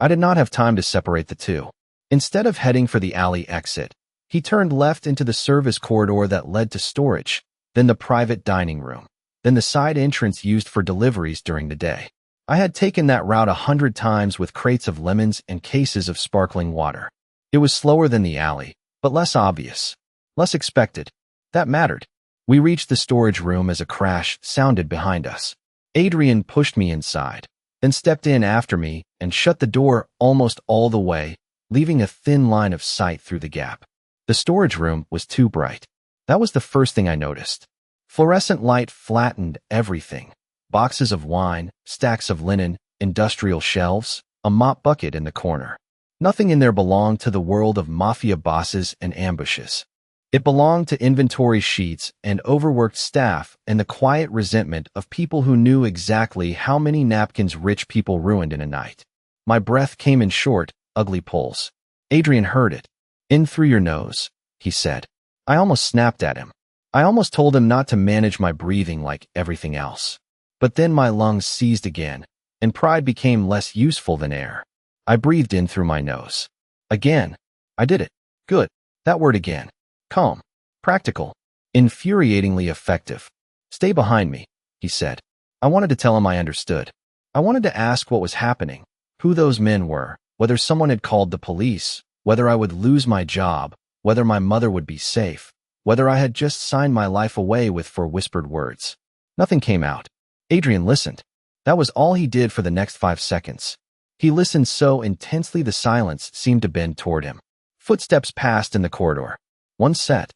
I did not have time to separate the two. Instead of heading for the alley exit, he turned left into the service corridor that led to storage, then the private dining room, then the side entrance used for deliveries during the day. I had taken that route 100 times with crates of lemons and cases of sparkling water. It was slower than the alley, but less obvious, less expected. That mattered. We reached the storage room as a crash sounded behind us. Adrian pushed me inside, then stepped in after me and shut the door almost all the way, leaving a thin line of sight through the gap. The storage room was too bright. That was the first thing I noticed. Fluorescent light flattened everything. Boxes of wine, stacks of linen, industrial shelves, a mop bucket in the corner. Nothing in there belonged to the world of mafia bosses and ambushes. It belonged to inventory sheets and overworked staff and the quiet resentment of people who knew exactly how many napkins rich people ruined in a night. My breath came in short, ugly pulls. Adrian heard it. "In through your nose," he said. I almost snapped at him. I almost told him not to manage my breathing like everything else. But then my lungs seized again, and pride became less useful than air. I breathed in through my nose. Again. I did it. Good. That word again. Calm. Practical. Infuriatingly effective. "Stay behind me," he said. I wanted to tell him I understood. I wanted to ask what was happening, who those men were, whether someone had called the police, whether I would lose my job, whether my mother would be safe, whether I had just signed my life away with 4 whispered words. Nothing came out. Adrian listened. That was all he did for the next 5 seconds. He listened so intensely the silence seemed to bend toward him. Footsteps passed in the corridor. One set,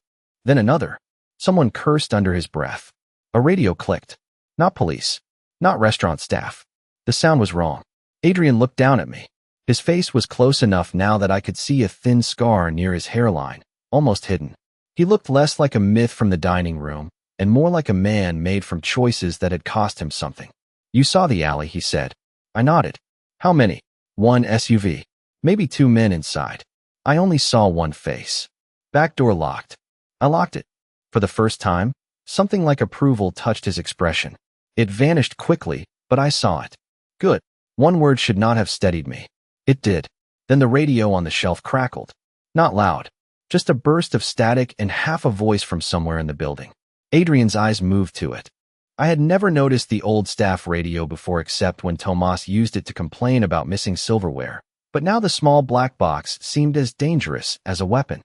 then another. Someone cursed under his breath. A radio clicked. Not police. Not restaurant staff. The sound was wrong. Adrian looked down at me. His face was close enough now that I could see a thin scar near his hairline, almost hidden. He looked less like a myth from the dining room, and more like a man made from choices that had cost him something. "You saw the alley," he said. I nodded. "How many?" "1 SUV. Maybe 2 men inside. I only saw one face. Back door locked." I locked it. For the first time, something like approval touched his expression. It vanished quickly, but I saw it. Good. One word should not have steadied me. It did. Then the radio on the shelf crackled. Not loud. Just a burst of static and half a voice from somewhere in the building. Adrian's eyes moved to it. I had never noticed the old staff radio before except when Tomas used it to complain about missing silverware. But now the small black box seemed as dangerous as a weapon.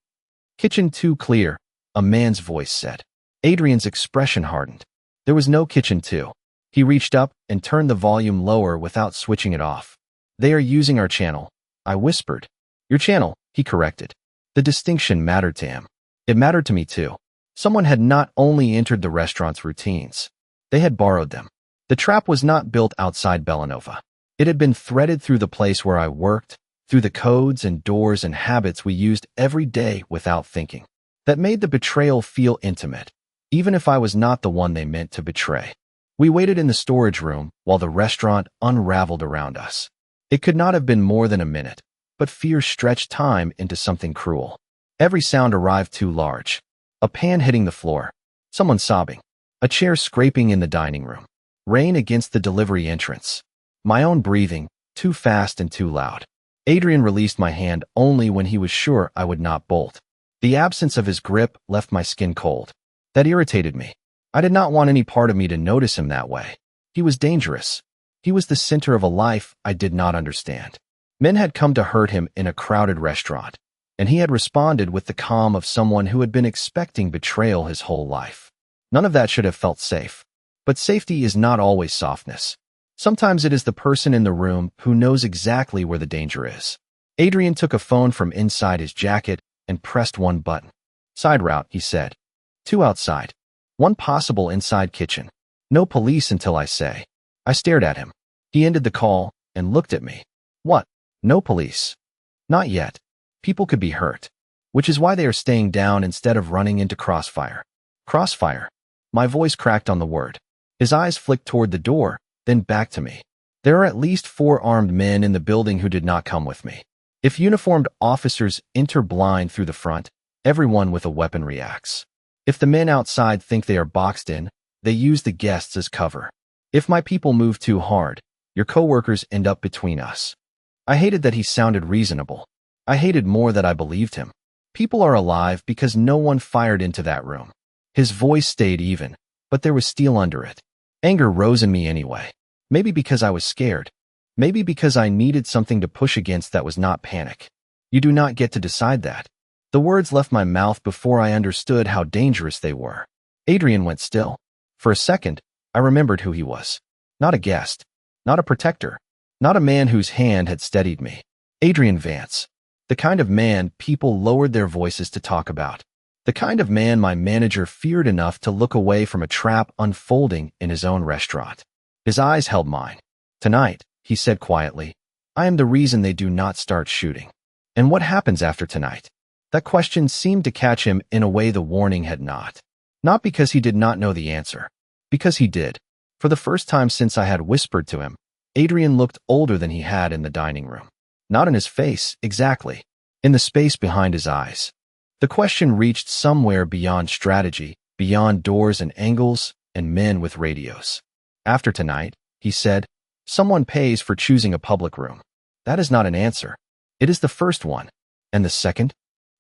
"Kitchen 2 clear," a man's voice said. Adrian's expression hardened. There was no kitchen 2. He reached up and turned the volume lower without switching it off. "They are using our channel," I whispered. "Your channel," he corrected. The distinction mattered to him. It mattered to me too. Someone had not only entered the restaurant's routines, they had borrowed them. The trap was not built outside Bellanova. It had been threaded through the place where I worked, through the codes and doors and habits we used every day without thinking. That made the betrayal feel intimate, even if I was not the one they meant to betray. We waited in the storage room while the restaurant unraveled around us. It could not have been more than a minute, but fear stretched time into something cruel. Every sound arrived too large. A pan hitting the floor, someone sobbing, a chair scraping in the dining room, rain against the delivery entrance, my own breathing, too fast and too loud. Adrian released my hand only when he was sure I would not bolt. The absence of his grip left my skin cold. That irritated me. I did not want any part of me to notice him that way. He was dangerous. He was the center of a life I did not understand. Men had come to hurt him in a crowded restaurant, and he had responded with the calm of someone who had been expecting betrayal his whole life. None of that should have felt safe. But safety is not always softness. Sometimes it is the person in the room who knows exactly where the danger is. Adrian took a phone from inside his jacket and pressed one button. "Side route," he said. 2 outside. 1 possible inside kitchen. No police until I say. I stared at him. He ended the call and looked at me. "What? No police?" "Not yet. People could be hurt. Which is why they are staying down instead of running into crossfire." Crossfire. My voice cracked on the word. His eyes flicked toward the door, then back to me. There are at least 4 armed men in the building who did not come with me. If uniformed officers enter blind through the front, everyone with a weapon reacts. If the men outside think they are boxed in, they use the guests as cover. If my people move too hard, your coworkers end up between us. I hated that he sounded reasonable. I hated more that I believed him. People are alive because no one fired into that room. His voice stayed even, but there was steel under it. Anger rose in me anyway. Maybe because I was scared. Maybe because I needed something to push against that was not panic. You do not get to decide that. The words left my mouth before I understood how dangerous they were. Adrian went still. For a second, I remembered who he was. Not a guest. Not a protector. Not a man whose hand had steadied me. Adrian Vance. The kind of man people lowered their voices to talk about. The kind of man my manager feared enough to look away from a trap unfolding in his own restaurant. His eyes held mine. Tonight, he said quietly, I am the reason they do not start shooting. And what happens after tonight? That question seemed to catch him in a way the warning had not. Not because he did not know the answer. Because he did. For the first time since I had whispered to him, Adrian looked older than he had in the dining room. Not in his face, exactly. In the space behind his eyes. The question reached somewhere beyond strategy, beyond doors and angles, and men with radios. After tonight, he said, someone pays for choosing a public room. That is not an answer. It is the first one. And the second?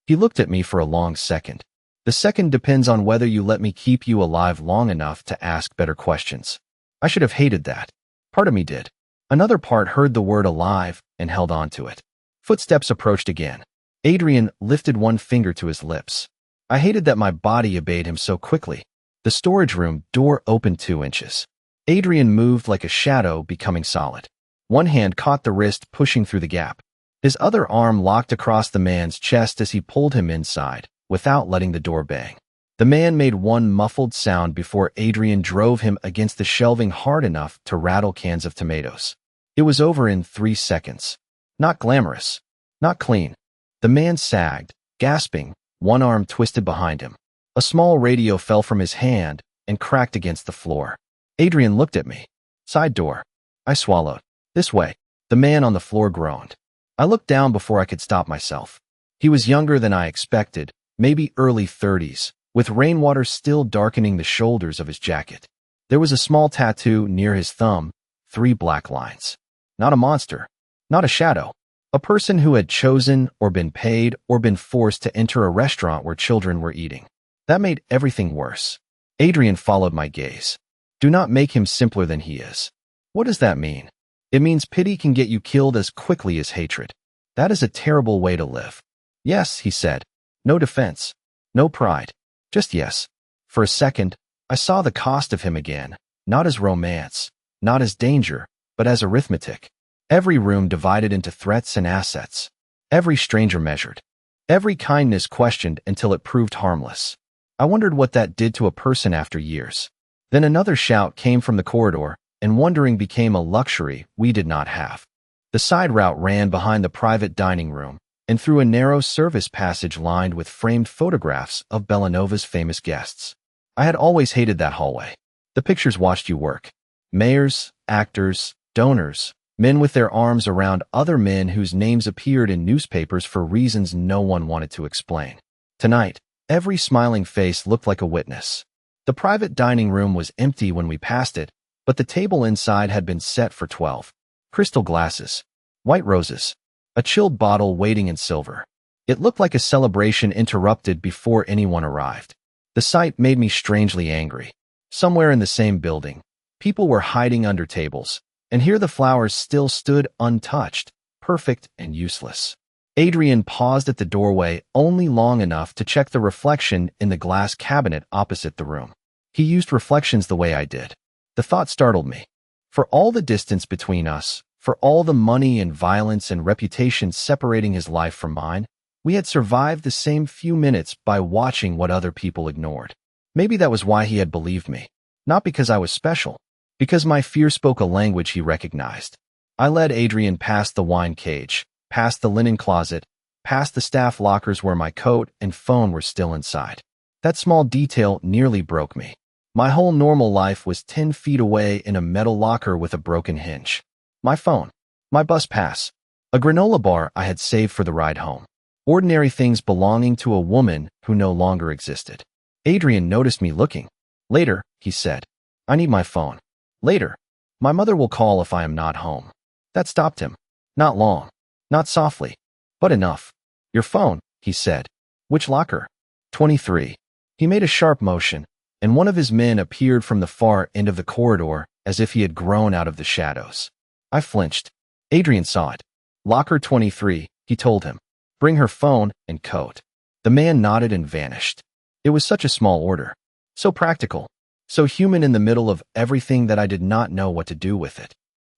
He looked at me for a long second. The second depends on whether you let me keep you alive long enough to ask better questions. I should have hated that. Part of me did. Another part heard the word alive and held on to it. Footsteps approached again. Adrian lifted one finger to his lips. I hated that my body obeyed him so quickly. The storage room door opened 2 inches. Adrian moved like a shadow, becoming solid. One hand caught the wrist, pushing through the gap. His other arm locked across the man's chest as he pulled him inside, without letting the door bang. The man made one muffled sound before Adrian drove him against the shelving hard enough to rattle cans of tomatoes. It was over in 3 seconds. Not glamorous. Not clean. The man sagged, gasping, one arm twisted behind him. A small radio fell from his hand and cracked against the floor. Adrian looked at me. Side door. I swallowed. This way. The man on the floor groaned. I looked down before I could stop myself. He was younger than I expected, maybe early 30s, with rainwater still darkening the shoulders of his jacket. There was a small tattoo near his thumb, 3 black lines. Not a monster. Not a shadow. A person who had chosen or been paid or been forced to enter a restaurant where children were eating. That made everything worse. Adrian followed my gaze. Do not make him simpler than he is. What does that mean? It means pity can get you killed as quickly as hatred. That is a terrible way to live. Yes, he said. No defense. No pride. Just yes. For a second, I saw the cost of him again, not as romance, not as danger, but as arithmetic. Every room divided into threats and assets. Every stranger measured. Every kindness questioned until it proved harmless. I wondered what that did to a person after years. Then another shout came from the corridor, and wondering became a luxury we did not have. The side route ran behind the private dining room and through a narrow service passage lined with framed photographs of Bellanova's famous guests. I had always hated that hallway. The pictures watched you work. Mayors, actors, donors, men with their arms around other men whose names appeared in newspapers for reasons no one wanted to explain. Tonight, every smiling face looked like a witness. The private dining room was empty when we passed it, but the table inside had been set for 12. Crystal glasses. White roses. A chilled bottle waiting in silver. It looked like a celebration interrupted before anyone arrived. The sight made me strangely angry. Somewhere in the same building, people were hiding under tables. And here the flowers still stood untouched, perfect and useless. Adrian paused at the doorway only long enough to check the reflection in the glass cabinet opposite the room. He used reflections the way I did. The thought startled me. For all the distance between us, for all the money and violence and reputation separating his life from mine, we had survived the same few minutes by watching what other people ignored. Maybe that was why he had believed me. Not because I was special. Because my fear spoke a language he recognized. I led Adrian past the wine cage, past the linen closet, past the staff lockers where my coat and phone were still inside. That small detail nearly broke me. My whole normal life was 10 feet away in a metal locker with a broken hinge. My phone, my bus pass, a granola bar I had saved for the ride home. Ordinary things belonging to a woman who no longer existed. Adrian noticed me looking. Later, he said. I need my phone. Later. My mother will call if I am not home. That stopped him. Not long. Not softly. But enough. Your phone, he said. Which locker? 23. He made a sharp motion, and one of his men appeared from the far end of the corridor as if he had grown out of the shadows. I flinched. Adrian saw it. Locker 23, he told him. Bring her phone and coat. The man nodded and vanished. It was such a small order. So practical. So human in the middle of everything that I did not know what to do with it.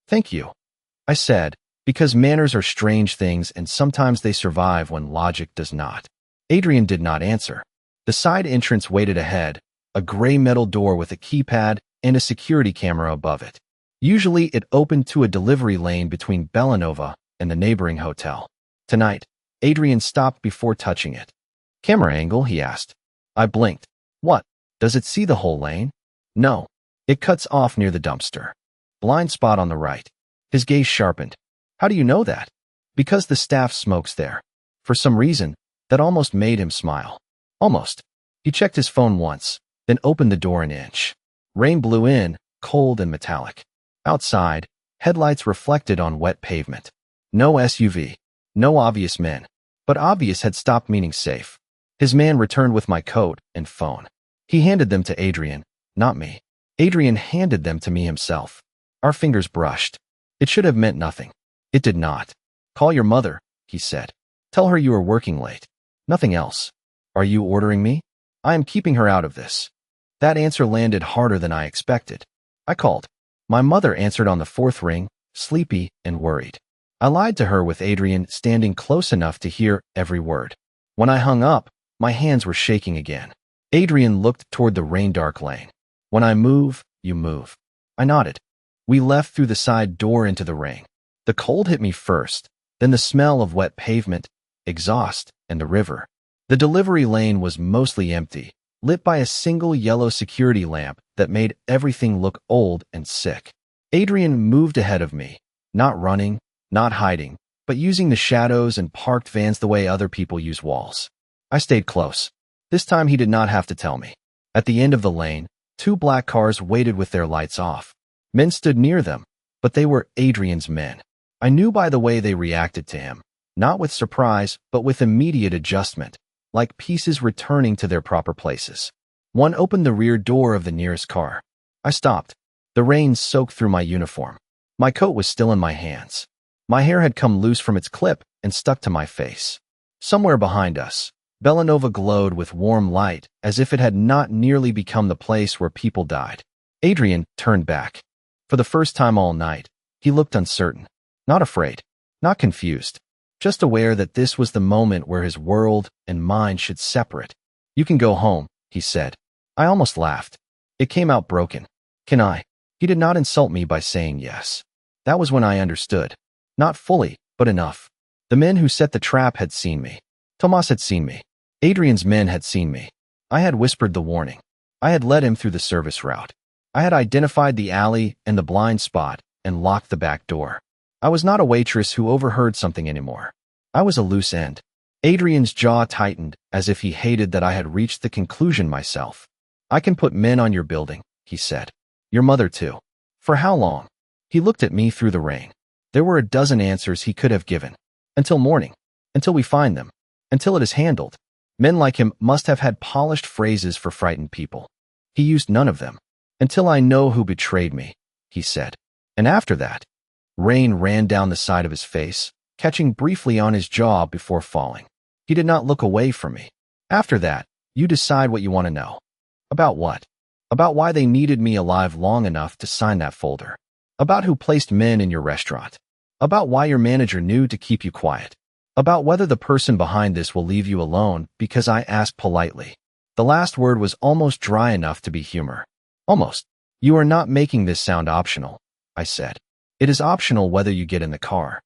Thank you, I said, because manners are strange things and sometimes they survive when logic does not. Adrian did not answer. The side entrance waited ahead, a gray metal door with a keypad and a security camera above it. Usually it opened to a delivery lane between Bellanova and the neighboring hotel. Tonight, Adrian stopped before touching it. Camera angle, he asked. I blinked. What? Does it see the whole lane? No. It cuts off near the dumpster. Blind spot on the right. His gaze sharpened. How do you know that? Because the staff smokes there. For some reason, that almost made him smile. Almost. He checked his phone once, then opened the door an inch. Rain blew in, cold and metallic. Outside, headlights reflected on wet pavement. No SUV. No obvious men. But obvious had stopped meaning safe. His man returned with my coat and phone. He handed them to Adrian, not me. Adrian handed them to me himself. Our fingers brushed. It should have meant nothing. It did not. Call your mother, he said. Tell her you are working late. Nothing else. Are you ordering me? I am keeping her out of this. That answer landed harder than I expected. I called. My mother answered on the fourth ring, sleepy and worried. I lied to her with Adrian standing close enough to hear every word. When I hung up, my hands were shaking again. Adrian looked toward the rain-dark lane. When I move, you move. I nodded. We left through the side door into the rain. The cold hit me first, then the smell of wet pavement, exhaust, and the river. The delivery lane was mostly empty, lit by a single yellow security lamp that made everything look old and sick. Adrian moved ahead of me, not running, not hiding, but using the shadows and parked vans the way other people use walls. I stayed close. This time he did not have to tell me. At the end of the lane, two black cars waited with their lights off. Men stood near them, but they were Adrian's men. I knew by the way they reacted to him, not with surprise, but with immediate adjustment, like pieces returning to their proper places. One opened the rear door of the nearest car. I stopped. The rain soaked through my uniform. My coat was still in my hands. My hair had come loose from its clip and stuck to my face. Somewhere behind us, Bellanova glowed with warm light as if it had not nearly become the place where people died. Adrian turned back. For the first time all night, he looked uncertain. Not afraid. Not confused. Just aware that this was the moment where his world and mine should separate. You can go home, he said. I almost laughed. It came out broken. Can I? He did not insult me by saying yes. That was when I understood. Not fully, but enough. The men who set the trap had seen me. Tomas had seen me. Adrian's men had seen me. I had whispered the warning. I had led him through the service route. I had identified the alley and the blind spot and locked the back door. I was not a waitress who overheard something anymore. I was a loose end. Adrian's jaw tightened as if he hated that I had reached the conclusion myself. I can put men on your building, he said. Your mother too. For how long? He looked at me through the rain. There were a dozen answers he could have given. Until morning. Until we find them. Until it is handled. Men like him must have had polished phrases for frightened people. He used none of them. Until I know who betrayed me, he said. And after that, rain ran down the side of his face, catching briefly on his jaw before falling. He did not look away from me. After that, you decide what you want to know. About what? About why they needed me alive long enough to sign that folder. About who placed men in your restaurant. About why your manager knew to keep you quiet. About whether the person behind this will leave you alone because I asked politely. The last word was almost dry enough to be humor. Almost. You are not making this sound optional, I said. It is optional whether you get in the car.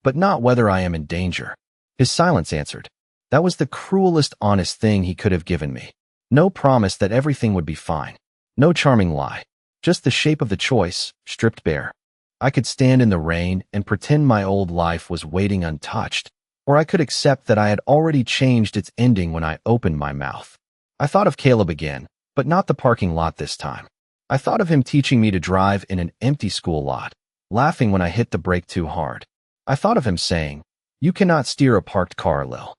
But not whether I am in danger. His silence answered. That was the cruelest honest thing he could have given me. No promise that everything would be fine. No charming lie. Just the shape of the choice, stripped bare. I could stand in the rain and pretend my old life was waiting untouched, or I could accept that I had already changed its ending when I opened my mouth. I thought of Caleb again, but not the parking lot this time. I thought of him teaching me to drive in an empty school lot, laughing when I hit the brake too hard. I thought of him saying, "You cannot steer a parked car, Lil."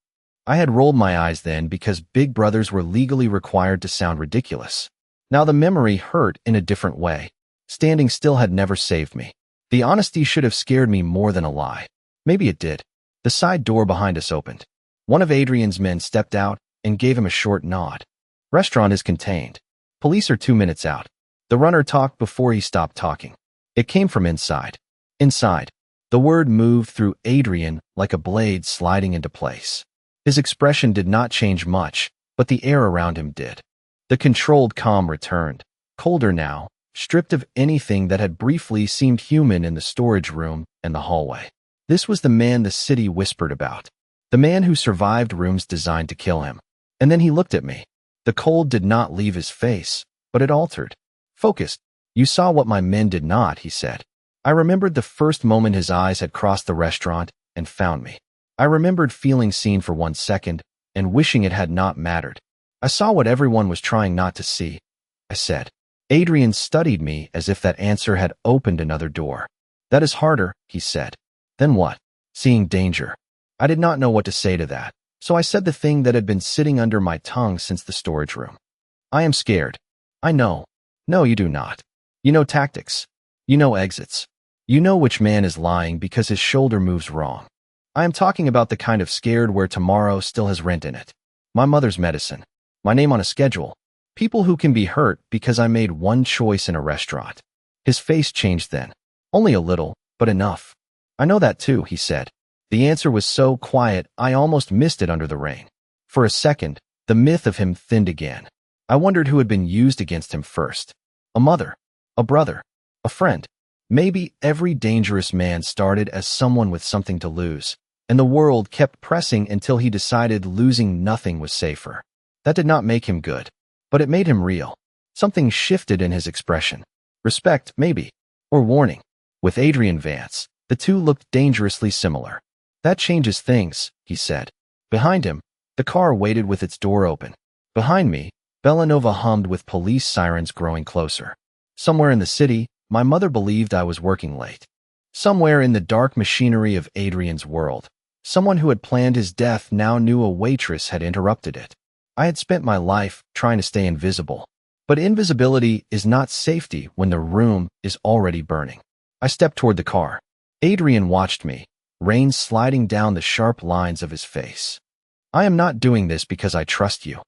I had rolled my eyes then because big brothers were legally required to sound ridiculous. Now the memory hurt in a different way. Standing still had never saved me. The honesty should have scared me more than a lie. Maybe it did. The side door behind us opened. One of Adrian's men stepped out and gave him a short nod. "Restaurant is contained. Police are 2 minutes out." The runner talked before he stopped talking. It came from inside. Inside. The word moved through Adrian like a blade sliding into place. His expression did not change much, but the air around him did. The controlled calm returned, colder now, stripped of anything that had briefly seemed human in the storage room and the hallway. This was the man the city whispered about. The man who survived rooms designed to kill him. And then he looked at me. The cold did not leave his face, but it altered. Focused. "You saw what my men did not," he said. I remembered the first moment his eyes had crossed the restaurant and found me. I remembered feeling seen for 1 second and wishing it had not mattered. "I saw what everyone was trying not to see," I said. Adrian studied me as if that answer had opened another door. "That is harder," he said. "Then what?" "Seeing danger." I did not know what to say to that, so I said the thing that had been sitting under my tongue since the storage room. "I am scared." "I know." "No, you do not. You know tactics. You know exits. You know which man is lying because his shoulder moves wrong. I am talking about the kind of scared where tomorrow still has rent in it. My mother's medicine. My name on a schedule. People who can be hurt because I made one choice in a restaurant." His face changed then. "Only a little, but enough." "I know that too," he said. The answer was so quiet I almost missed it under the rain. For a second, the myth of him thinned again. I wondered who had been used against him first. A mother. A brother. A friend. Maybe every dangerous man started as someone with something to lose, and the world kept pressing until he decided losing nothing was safer. That did not make him good, but it made him real. Something shifted in his expression. Respect, maybe, or warning. With Adrian Vance, the two looked dangerously similar. "That changes things," he said. Behind him, the car waited with its door open. Behind me, Bellanova hummed with police sirens growing closer. Somewhere in the city, my mother believed I was working late. Somewhere in the dark machinery of Adrian's world, someone who had planned his death now knew a waitress had interrupted it. I had spent my life trying to stay invisible. But invisibility is not safety when the room is already burning. I stepped toward the car. Adrian watched me, rain sliding down the sharp lines of his face. "I am not doing this because I trust you,"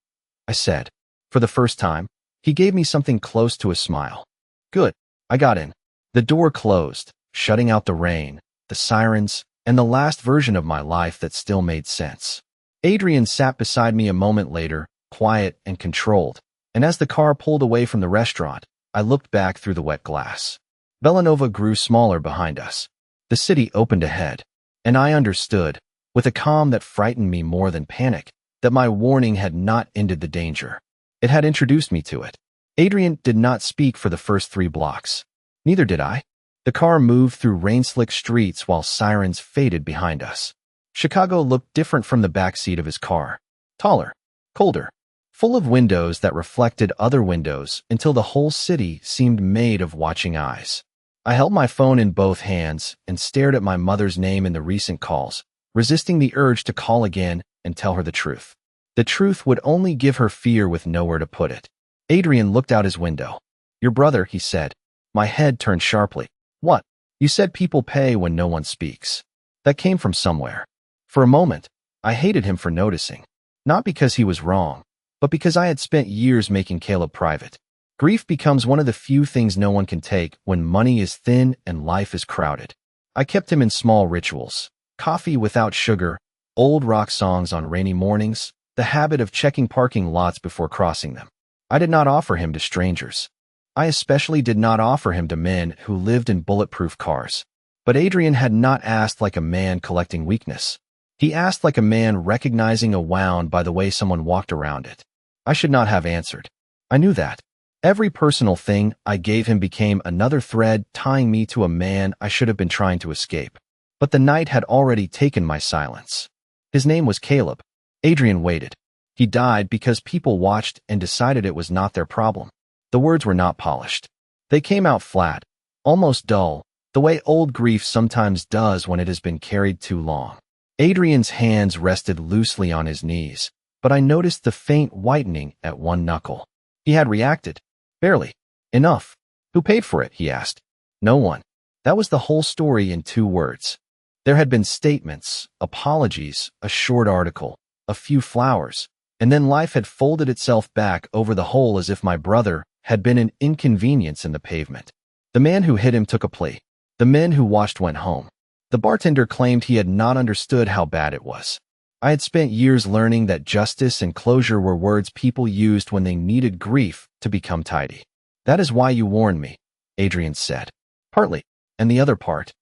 I said. For the first time, he gave me something close to a smile. "Good." I got in. The door closed, shutting out the rain, the sirens, and the last version of my life that still made sense. Adrian sat beside me a moment later, quiet and controlled, and as the car pulled away from the restaurant, I looked back through the wet glass. Bellanova grew smaller behind us. The city opened ahead, and I understood, with a calm that frightened me more than panic, that my warning had not ended the danger. It had introduced me to it. Adrian did not speak for the first 3 blocks. Neither did I. The car moved through rain-slick streets while sirens faded behind us. Chicago looked different from the backseat of his car. Taller, colder, full of windows that reflected other windows until the whole city seemed made of watching eyes. I held my phone in both hands and stared at my mother's name in the recent calls, resisting the urge to call again and tell her the truth. The truth would only give her fear with nowhere to put it. Adrian looked out his window. "Your brother," he said. My head turned sharply. "What?" "You said people pay when no one speaks." That came from somewhere. For a moment, I hated him for noticing. Not because he was wrong, but because I had spent years making Caleb private. Grief becomes one of the few things no one can take when money is thin and life is crowded. I kept him in small rituals. Coffee without sugar, old rock songs on rainy mornings, the habit of checking parking lots before crossing them. I did not offer him to strangers. I especially did not offer him to men who lived in bulletproof cars. But Adrian had not asked like a man collecting weakness. He asked like a man recognizing a wound by the way someone walked around it. I should not have answered. I knew that. Every personal thing I gave him became another thread tying me to a man I should have been trying to escape. But the night had already taken my silence. His name was Caleb. Adrian waited. He died because people watched and decided it was not their problem. The words were not polished. They came out flat, almost dull, the way old grief sometimes does when it has been carried too long. Adrian's hands rested loosely on his knees, but I noticed the faint whitening at one knuckle. He had reacted. Barely. Enough. Who paid for it? He asked. No one. That was the whole story in 2 words. There had been statements, apologies, a short article, a few flowers, and then life had folded itself back over the hole as if my brother had been an inconvenience in the pavement. The man who hit him took a plea. The men who watched went home. The bartender claimed he had not understood how bad it was. I had spent years learning that justice and closure were words people used when they needed grief to become tidy. That is why you warned me, Adrian said. Partly. And the other part?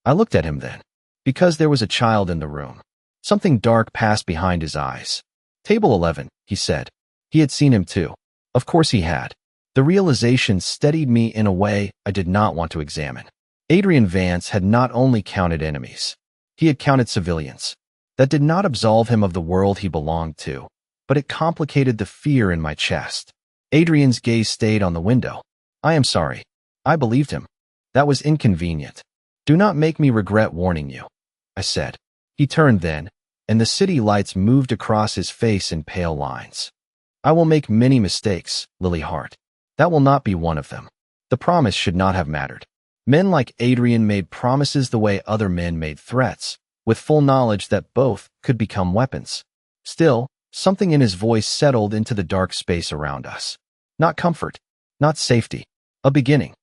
I looked at him then. Because there was a child in the room. Something dark passed behind his eyes. Table 11, he said. He had seen him too. Of course he had. The realization steadied me in a way I did not want to examine. Adrian Vance had not only counted enemies. He had counted civilians. That did not absolve him of the world he belonged to, but it complicated the fear in my chest. Adrian's gaze stayed on the window. I am sorry. I believed him. That was inconvenient. Do not make me regret warning you, I said. He turned then, and the city lights moved across his face in pale lines. I will make many mistakes, Lily Hart. That will not be one of them. The promise should not have mattered. Men like Adrian made promises the way other men made threats, with full knowledge that both could become weapons. Still, something in his voice settled into the dark space around us. Not comfort, not safety, a beginning.